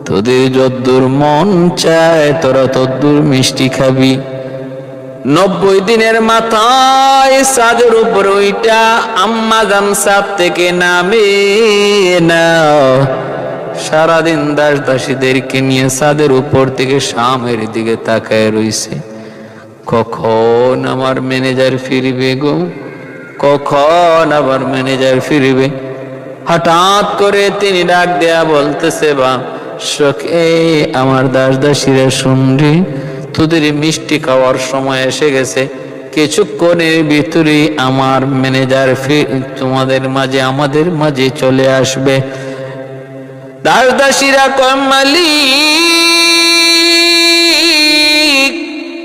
S1: তোদের যদ্দূর মন চায় তোরা তদ্দূর মিষ্টি খাবি। 90 দিনের মাথায় ছাদের উপর ওইটা আম্মা জান ছাদ থেকে নামে না, সারাদিন দাস দাসীদেরকে নিয়ে ছাদের উপর থেকে সামের দিকে তাকায় রইছে, কখন আমার ম্যানেজার ফিরবে গো, কখন আবার ম্যানেজার ফিরবে। হঠাৎ করে তিনি ডাক দেয়া বলতেছে, বা সখে আমার দাস দাসীরা শুনরে, তোদের মিষ্টি খাওয়ার সময় এসে গেছে, কিছুক্ষণের ভিতরেই আমার ম্যানেজার তোমাদের মাঝে আমাদের মাঝে চলে আসবে। দাস দাসীরা কয়, মালিক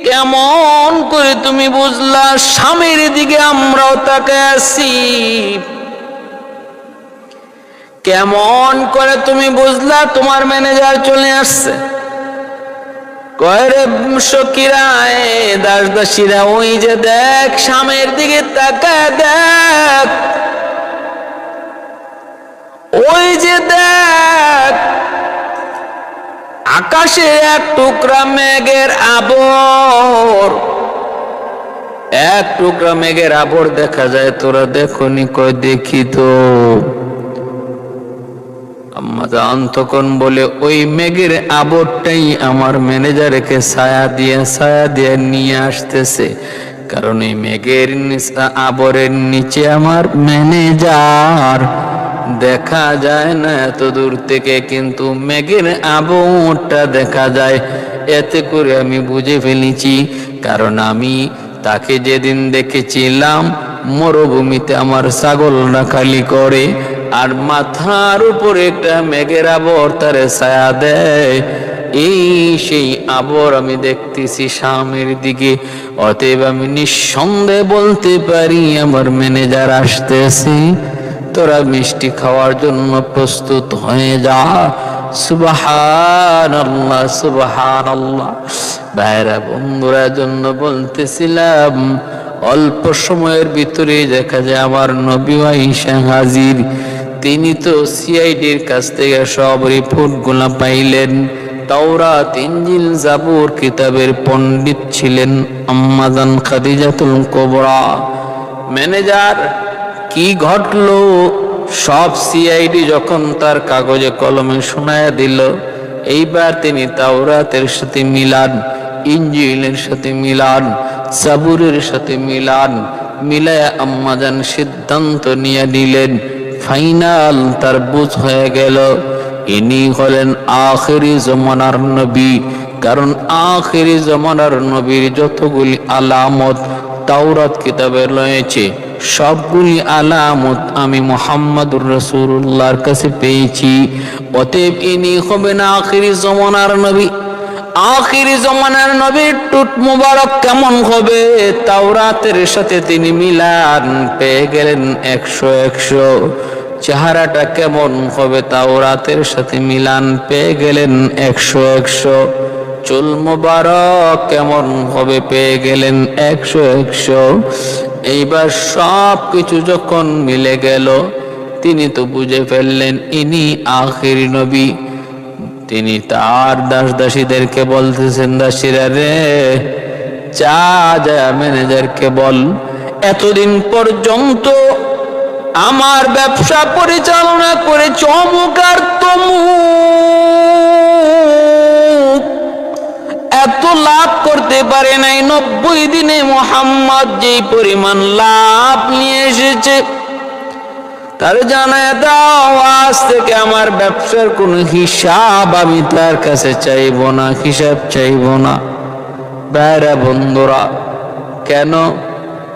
S1: কেমন করে তুমি বুঝলা স্বামীর দিকে আমরাও তাকায় আছি, কেমন করে তুমি বুঝলা তোমার ম্যানেজার চলে আসছে। কয় রে সখীরা, দাস দাসীরা, ওই যে দেখ স্বামীর দিকে তাকায় দেখ, ওই যে দেখ আকাশে এক টুকরা মেঘের আবর, এক টুকরা মেঘের আবর দেখা যায়, তোরা দেখোনি? কয় দেখি তো। আম্মা জান তখন বলে, ওই মেঘের আবরটাই আমার ম্যানেজারকে ছায়া দিয়ে নিয়ে আসতেছে, কারণ এই মেঘের আবরের নিচে আমার ম্যানেজার দেখা যায় না এত দূর থেকে, কিন্তু মেঘের আবরটা দেখা যায়। এতে করে আমি বুঝে ফেলেছি, কারণ আমি তাকে যেদিন দেখেছিলাম মরুভূমিতে আমার ছাগল রাখালি করে, আর মাথার উপরে একটা মেঘের আবর তারে ছায়া দেয়, এই সেই আবর আমি দেখতেছি সামনের দিকে। অতএব আমি নিঃসন্দেহে বলতে পারি আমার ম্যানেজার আসতেছে, তোরা মিষ্টি খাওয়ার জন্য প্রস্তুত হয়ে যা। সুবহানাল্লাহ, সুবহানাল্লাহ। ভাইরা বন্ধুরা, জন্য বলতেছিলাম অল্প সময়ের ভিতরে দেখা যায় আমার নবী আয়েশা হাজির। তিনি তো সিআইডির কাছ থেকে সব রিপোর্ট গুলা পাইলেন। তাওরাত, ইনজিল, জাবুর কিতাবের পণ্ডিত ছিলেন আম্মা জান খাদিজাতুল কুবরা। ম্যানেজার কি ঘটলো সব সিআইডি যখন তার কাগজে কলমে শোনায়া দিল, এইবার তিনি তাওরাতের সাথে মিলান, ইনজিলের সাথে মিলান, জাবুরের সাথে মিলান, মিলায়া আম্মা জান সিদ্ধান্ত নিয়ে নিলেন। ফাইনাল তার বুঝ হয়ে গেল ইনি হলেন আখিরি জমানার নবী, কারণ আখিরি জমানার নবীর যতগুলি আলামত তাওরাত কিতাবে রয়েছে সবগুলি আলামত আমি মুহাম্মদুর রাসূলুল্লাহর কাছে পেয়েছি। অতএব ইনি হবেন আখিরি জমানার নবী। আখিরি জমানার নবীর টুট মুবারক কেমন হবে, তাওরাতের সাথে তিনি মিলান পেয়ে গেলেন 100 চেহারাটা কেমন হবে, তাওরাতের সাথে মিলান পেয়ে গেলেন 100 চুল মুবারক কেমন হবে পেয়ে গেলেন 100 এইবার সব কিছু যখন মিলে গেল, তিনি তো বুঝে ফেললেন ইনি আখিরি নবী। তিনি তার দাস দাসীদেরকে বলতেছেন, দাসীরা রে, যা ম্যানেজারকে বল, এতদিন পর্যন্ত আমার ব্যবসা পরিচালনা করে চমক আর তমুক এত লাভ করতে পারে নাই, 90 দিনে মুহাম্মদ যেই পরিমাণ লাভ নিয়ে এসেছে তার জানায় দাও, আজ থেকে আমার ব্যবসার কোনো হিসাব আমি তার কাছে চাইব না, হিসাব চাইব না। ভাইরা বন্ধুরা, কেন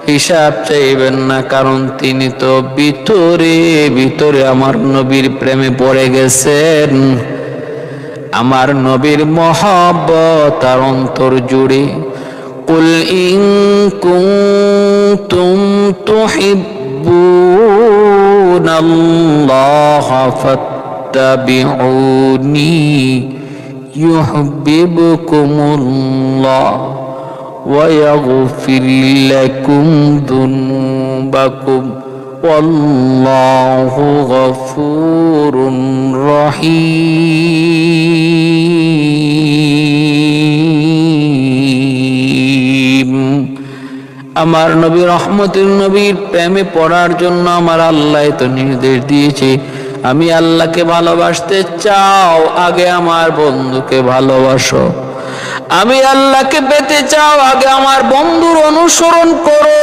S1: হিসাব চাইবেন না? কারণ তিনি তো ভিতরে ভিতরে আমার নবীর প্রেমে পড়ে গেছেন। আমার নবীর মহব্বত তার অন্তর জুড়ে। কুল ইন কুনতুম তুহিব্বুনাল্লাহা ফাত্তাবিউনি ইউহিব্বুকুমুল্লাহ ওয়া ইয়াগফির লাকুম যুনুবাকুম ওয়াল্লাহু গফুরুর রহিম। আমার নবী রহমতের নবীর প্রেমে পড়ার জন্য আমার আল্লাহ তো নির্দেশ দিয়েছে, আমি আল্লাহকে ভালোবাসতে চাও, আগে আমার বন্ধুকে ভালোবাসো। আমি আল্লাহকে পেতে চাও, আগে আমার বন্ধুর অনুসরণ করো।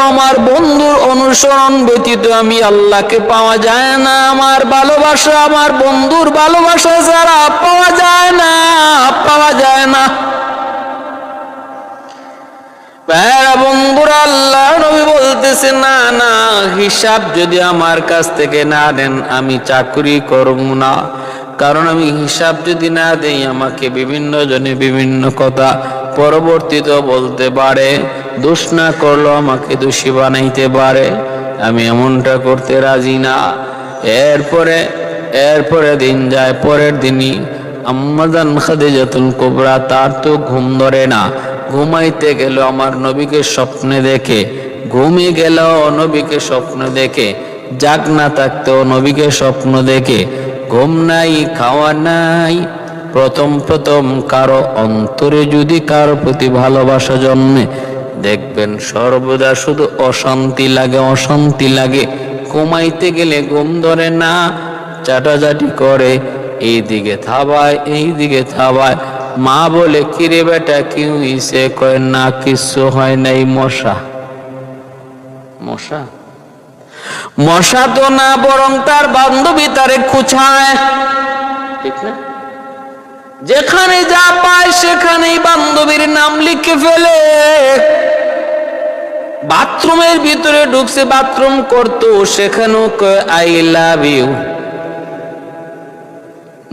S1: আমার বন্ধুর অনুসরণ ব্যতীত আমি আল্লাহকে পাওয়া যায় না। আমার ভালোবাসা আমার বন্ধুর ভালোবাসা ছাড়া পাওয়া যায় না, পাওয়া যায় না। বন্ধুরা, আল্লাহ নবী বলতেছে, না না, হিসাব যদি আমার কাছ থেকে না দেন আমি চাকরি করব না। কারণ আমি হিসাব যদি না দেই আমাকে বিভিন্ন জনে বিভিন্ন কথা পরবর্তীতে বলতে পারে, দোষ না করলেও আমাকে দোষী বানাইতে পারে। আমি এমনটা করতে রাজি না। এরপরে দিন যায়, পরের দিনই আম্মাজান খাদিজাতুল কুবরা, তার তো ঘুম ধরে না। ঘুমাইতে গেল আমার নবীকে স্বপ্নে দেখে, ঘুমিয়ে গেল নবীকে স্বপ্ন দেখে, জাগ না থাকতেও নবীকে স্বপ্ন দেখে। ঘুম নাই, খাওয়া নাই। প্রথম কারো অন্তরে যদি কারো প্রতি ভালোবাসা জন্মে, দেখবেন সর্বদা শুধু অশান্তি লাগে, অশান্তি লাগে। ঘুমাইতে গেলে ঘুম ধরে না, চাটাচাটি করে, এইদিকে থাবায় এইদিকে থাবায়। মা বলে, কিরে বেটা কি হইছে? কয় না, কিছু হয় নাই। মশা মশা মশা তো না, বরং তার বান্ধবী তারে খুঁচায়, ঠিক না? যেখানে যা পায় সেখানেই বান্ধবীর নাম লিখে ফেলে। বাথরুমের ভিতরে ঢুকছে, বাথরুম করতো, সেখানেও কয় আই লাভ ইউ।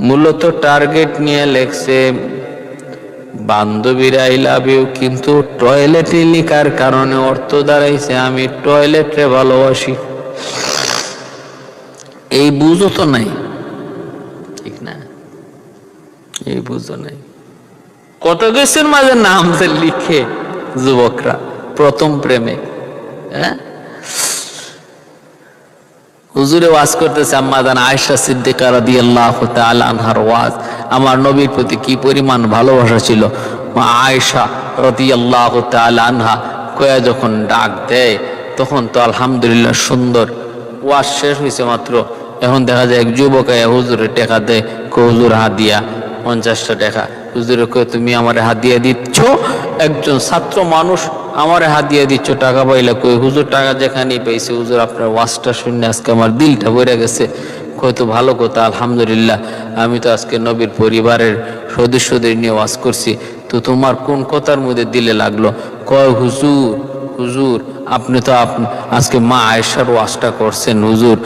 S1: মূলত টার্গেট নিয়ে লেখছে বান্ধবীর আই লাভ ইউ, কিন্তু টয়লেটে লিখার কারণে অর্থ দাঁড়াইছে আমি টয়লেটে ভালোবাসি। এই বুঝো তো নাই, ঠিক না? এই বুঝো নাই। কত কিছুর মাঝে নাম যে লিখে যুবকরা প্রথম প্রেমে। হ্যাঁ, হুজুরে ওয়াজ করতেছে, আম্মাজান আয়েশা সিদ্দিকা রাদিয়াল্লাহু তাআলা আনহার ওয়াজ। আমার নবীর প্রতি কি পরিমাণ ভালোবাসা ছিল। মা আয়েশা রাদিয়াল্লাহু তাআলা আনহা কয়া যখন ডাক দেয়, তখন তো আলহামদুলিল্লাহ সুন্দর। ওয়াজ শেষ হয়েছে মাত্র, এখন দেখা যায় এক যুবক হুজুরে টাকা দেয়, হুজুর হাদিয়া 50টা টাকা। হুজুরে কয়ে, তুমি আমার হাদিয়া দিচ্ছ? একজন ছাত্র মানুষ আমারে হাদিয়া দিচ্ছ, টাকা পাইলা? কই, হুজুর টাকা যেখানেই পাইছে, হুজুর আপনার ওয়াজটা শুনে আজকে আমার দিলটা ভরে গেছে। কয়, তো ভালো কথা, আলহামদুলিল্লাহ। আমি তো আজকে নবীর পরিবারের সদস্যদের নিয়ে ওয়াজ করছি, তো তোমার কোন কথার মধ্যে দিলে লাগলো? কয়, হুজুর হুজুর আপনি তো আজকে মা আয়েশার ওয়াজটা করছেন হুজুর,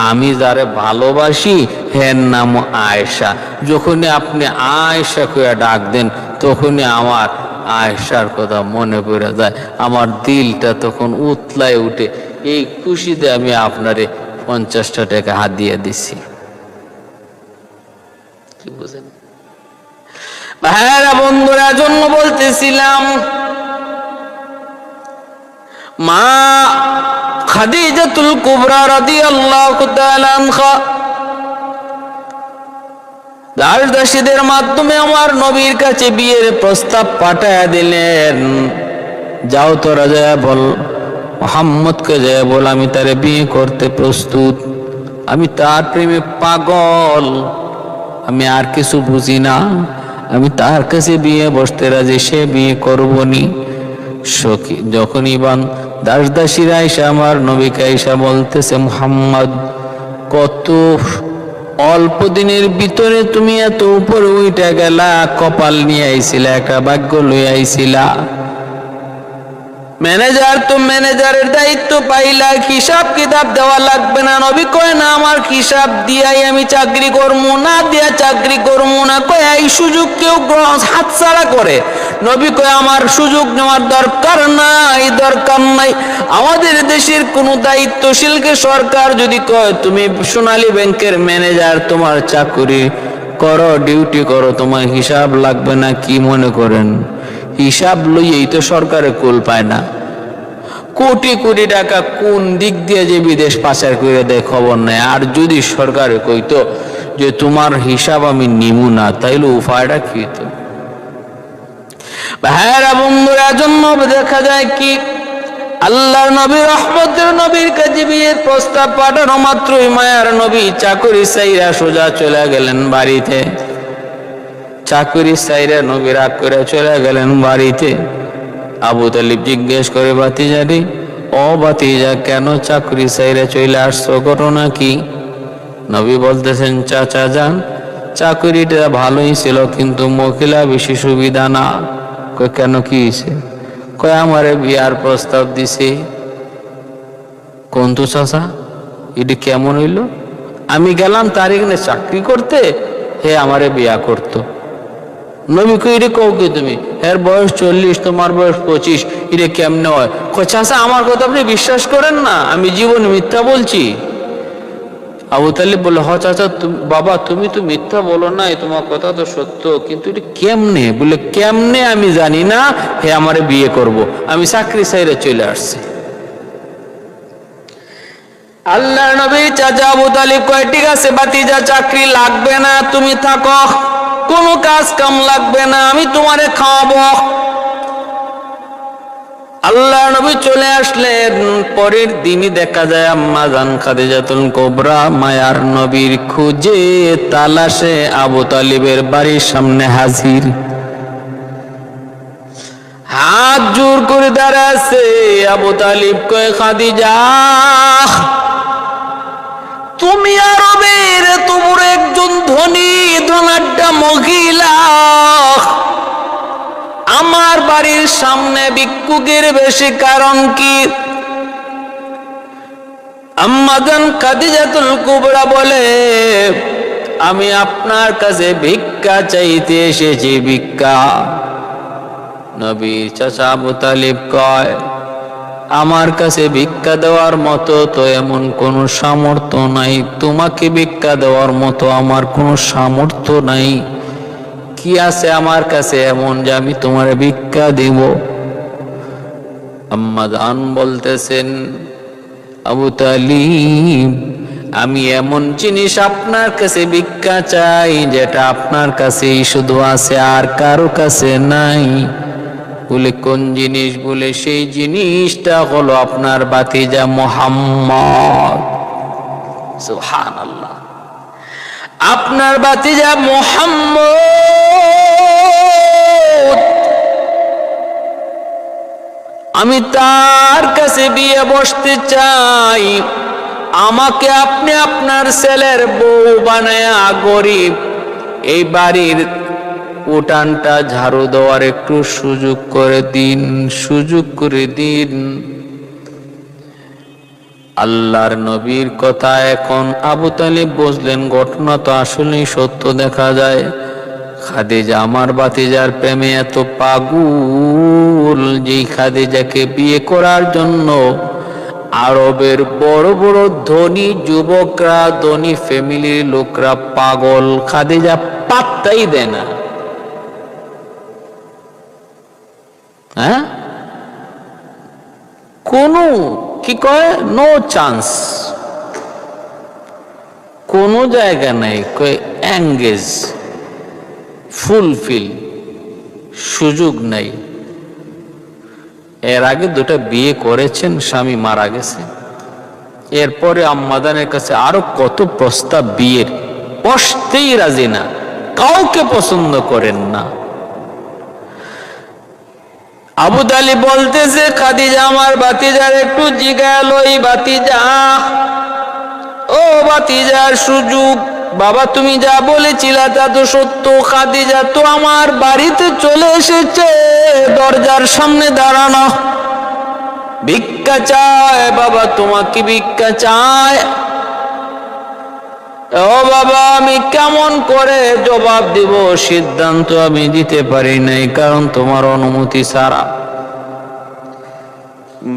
S1: আমি যারে ভালোবাসি হের নাম আয়েশা, যখনই আপনি আয়েশা কইয়া ডাক দেন তখনই আমার আয়েশার কথা মনে পড়ে যায়, আমার দিলটা তখন উতলায় উঠে। এই খুশিতে আমি আপনারে 50টা টাকা হাত দিয়ে দিছি। কি বুঝেন ভাইরা বন্ধুরা? জন্য বলতেছিলাম মা খাদিজাতুল কুবরা রাদিয়াল্লাহু তাআলা আনহা দাসদাসীদের মাধ্যমে আমার নবীর কাছে বিয়ের প্রস্তাব পাঠায়া দিলেন। যাও তোরা যায় বল, মুহাম্মদকে যায় বল আমি তারে বিয়ে করতে প্রস্তুত, আমি তার প্রেমে পাগল, আমি আর কিছু বুঝি না, আমি তার কাছে বিয়ে বসতে রাজি, সে বিয়ে করবনি। সখী যখন ইবান দাসদাসীরা আয়েশা আমার নবীকে আয়েশা বলতেছে, মুহাম্মদ কত অল্প দিনের ভিতরে তুমি এত উপরে উইটা গেলা, কপাল নিয়ে আইছিলা, একটা ভাগ্য লই আইছিলা, ম্যানেজার তো ম্যানেজারের দায়িত্ব পাইলা, হিসাব কিতাব দেওয়া লাগবে না। নবী কয় না আমার হিসাব দিয়াই আমি চাকরি করবো, না দিয়া চাকরি করবো না। কয় এই সুযোগ কেউ হাতছাড়া করে? নবী কয় আমার সুযোগ নেওয়ার দরকার নাই, দরকার নাই। আমাদের দেশের কোন দায়িত্বশীলকে সরকার যদি কয় তুমি সোনালী ব্যাংকের ম্যানেজার, তোমার চাকরি করো, ডিউটি করো, তোমার হিসাব লাগবে না, কি মনে করেন? হিসাব লইয়েই তো সরকারে কুল পায় না। কোটি কোটি টাকা কোন দিক দিয়ে যে বিদেশ পাচার করে দেয় খবর নেই। আর যদি সরকারে কইতো যে তোমার হিসাব আমি নিমু না, তাইলে উপায়টা কি হতো? ভাইরা বন্ধুরা, জন্য দেখা যায় কি আল্লাহর নবী রহমতের নবীর কাছে বিয়ের প্রস্তাব পাঠানো মাত্রই মায়ার নবী চাকরি চাইরা সোজা চলে গেলেন বাড়িতে। চাকরি চাইরা নবী রাগ করে চলে গেলেন বাড়িতে। আবু তালিব জিজ্ঞেস করে, ভাতিজারে ও ভাতিজা কেন চাকরি চাইরা চলে আসছো, ঘটনা কি? নবী বলতেছেন, চাচা যান চাকরিটা ভালোই ছিল কিন্তু মহিলা বেশি সুবিধা না। কয় কেন, কি হয়েছে? কয় আমারে বিয়ার প্রস্তাব দিছে। কোন তো চাচা, এটি কেমন হইল? আমি গেলাম তার এখানে চাকরি করতে, হে আমারে বিয়া করতো। নবী কই রে কও কি তুমি? এর বয়স 40, তোমার বয়স 25, এটা কেমনে হয়? কয় চাচা আমার কথা আপনি বিশ্বাস করেন না, আমি জীবন মিথ্যা বলছি। আবু তালিব বলল, হ চাচা বাবা তুমি তো মিথ্যা বলো না, তোমার কথা তো সত্য, কিন্তু এটা কেমনে? বলে কেমনে আমি জানি না, হে আমারে বিয়ে করব, আমি চাকরি চাইরে চলে আসছি। আল্লাহর নবী চাচা আবু তালিব কয়, ঠিক আছে ভাতিজা চাকরি লাগবে না, তুমি থাকো, কোনো কাজ কাম লাগবে না, আমি তোমারে খাওয়াবো। আল্লাহর নবী চলে আসলেন। পরের দিনই দেখা যায় আম্মা জান খাদিজাতুল কুবরা মায়ার নবীর খুঁজে তালাশে আবু তালিবের বাড়ির সামনে হাজির। হাত জোর করে দাঁড়াছে। আবু তালিব কয়, খাদিজা তুমি আরবের তোমার একজন ধনী ধনাঢ্য মহিলা, আমার বাড়ির সামনে ভিক্ষুকের বেশি কারণ কি? আম্মা জান খাদিজাতুল কুবরা বলে, আমি আপনার কাছে ভিক্ষা চাইতে এসেছি, ভিক্ষা। নবী চাচা আবু তালিব কয়, আমার কাছে ভিক্ষা দেওয়ার মতো তো এমন কোন সামর্থ্য নাই, তোমাকে ভিক্ষা দেওয়ার মতো আমার কোনো সামর্থ্য নাই। কি আছে আমার কাছে এমন যে আমি তোমার ভিক্ষা দিব? আম্মা জান বলতেছেন, আবু তালিব আমি এমন জিনিস আপনার কাছে ভিক্ষা চাই যেটা আপনার কাছেই শুধু আছে, আর কারো কাছে নাই। বলে কোন জিনিস? বলে সেই জিনিসটা হলো আপনার ভাতিজা মুহাম্মদ। সুবহানাল্লাহ, আপনার ভাতিজা মুহাম্মদ, আমি তার কাছে বিয়ে বসতে চাই। আমাকে আপনি আপনার ছেলের বউ বানায়া গরিব এই বাড়ির উঠানটা ঝাড়ু দেওয়ার একটু সুযোগ করে দিন, সুযোগ করে দিন। আল্লাহর নবীর কথা এখন আবু তালিব বুঝলেন, ঘটনা তো আসলেই সত্য। দেখা যায় খাদিজা আমার ভাতিজার প্রেমে এত পাগল, যেই খাদিজাকে বিয়ে করার জন্য আরবের বড় বড় ধনী যুবকরা, ধনী ফ্যামিলির লোকরা পাগল। খাদিজা পাত্তাই দেয় না। হ্যাঁ, কোনো কি কয় নো চান্স, কোনো জায়গা নাই কয় এঙ্গেজ, ফুলফিল, সুযোগ নাই। এর আগে দুটো বিয়ে করেছেন, স্বামী মারা গেছে। এরপরে আম্মাদানের কাছে আরো কত প্রস্তাব বিয়ের, বসতেই রাজি না, কাউকে পছন্দ করেন না। আবু তালিব বলতেছে, খাদিজা আমার ভাতিজার একটু জিগালো, এই ভাতিজা, ও ভাতিজার সুযোগ। বাবা তুমি যা বলেছিলা তা তো সত্য। খাদিজা তো আমার বাড়িতে চলে এসেছে, দরজার সামনে দাঁড়ানো, ভিক্ষা চায়। বাবা তোমাকে ভিক্ষা চায়। ও বাবা আমি কেমন করে জবাব দিব, সিদ্ধান্ত আমি দিতে পারি নাই, কারণ তোমার অনুমতি ছাড়া।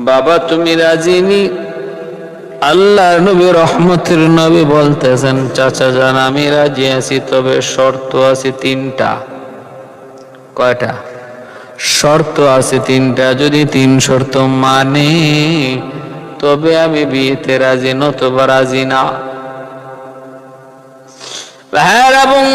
S1: বাবা তুমি রাজি নি? আল্লাহ নবী রহমতের নবী বলতেছেন, চাচা জান আমি রাজি আছি, তবে শর্ত আছে তিনটা। কয়টা? শর্ত আছে তিনটা। যদি তিন শর্ত মানে তবে আমি বিয়েতে রাজি, নতুবা রাজি না। এবং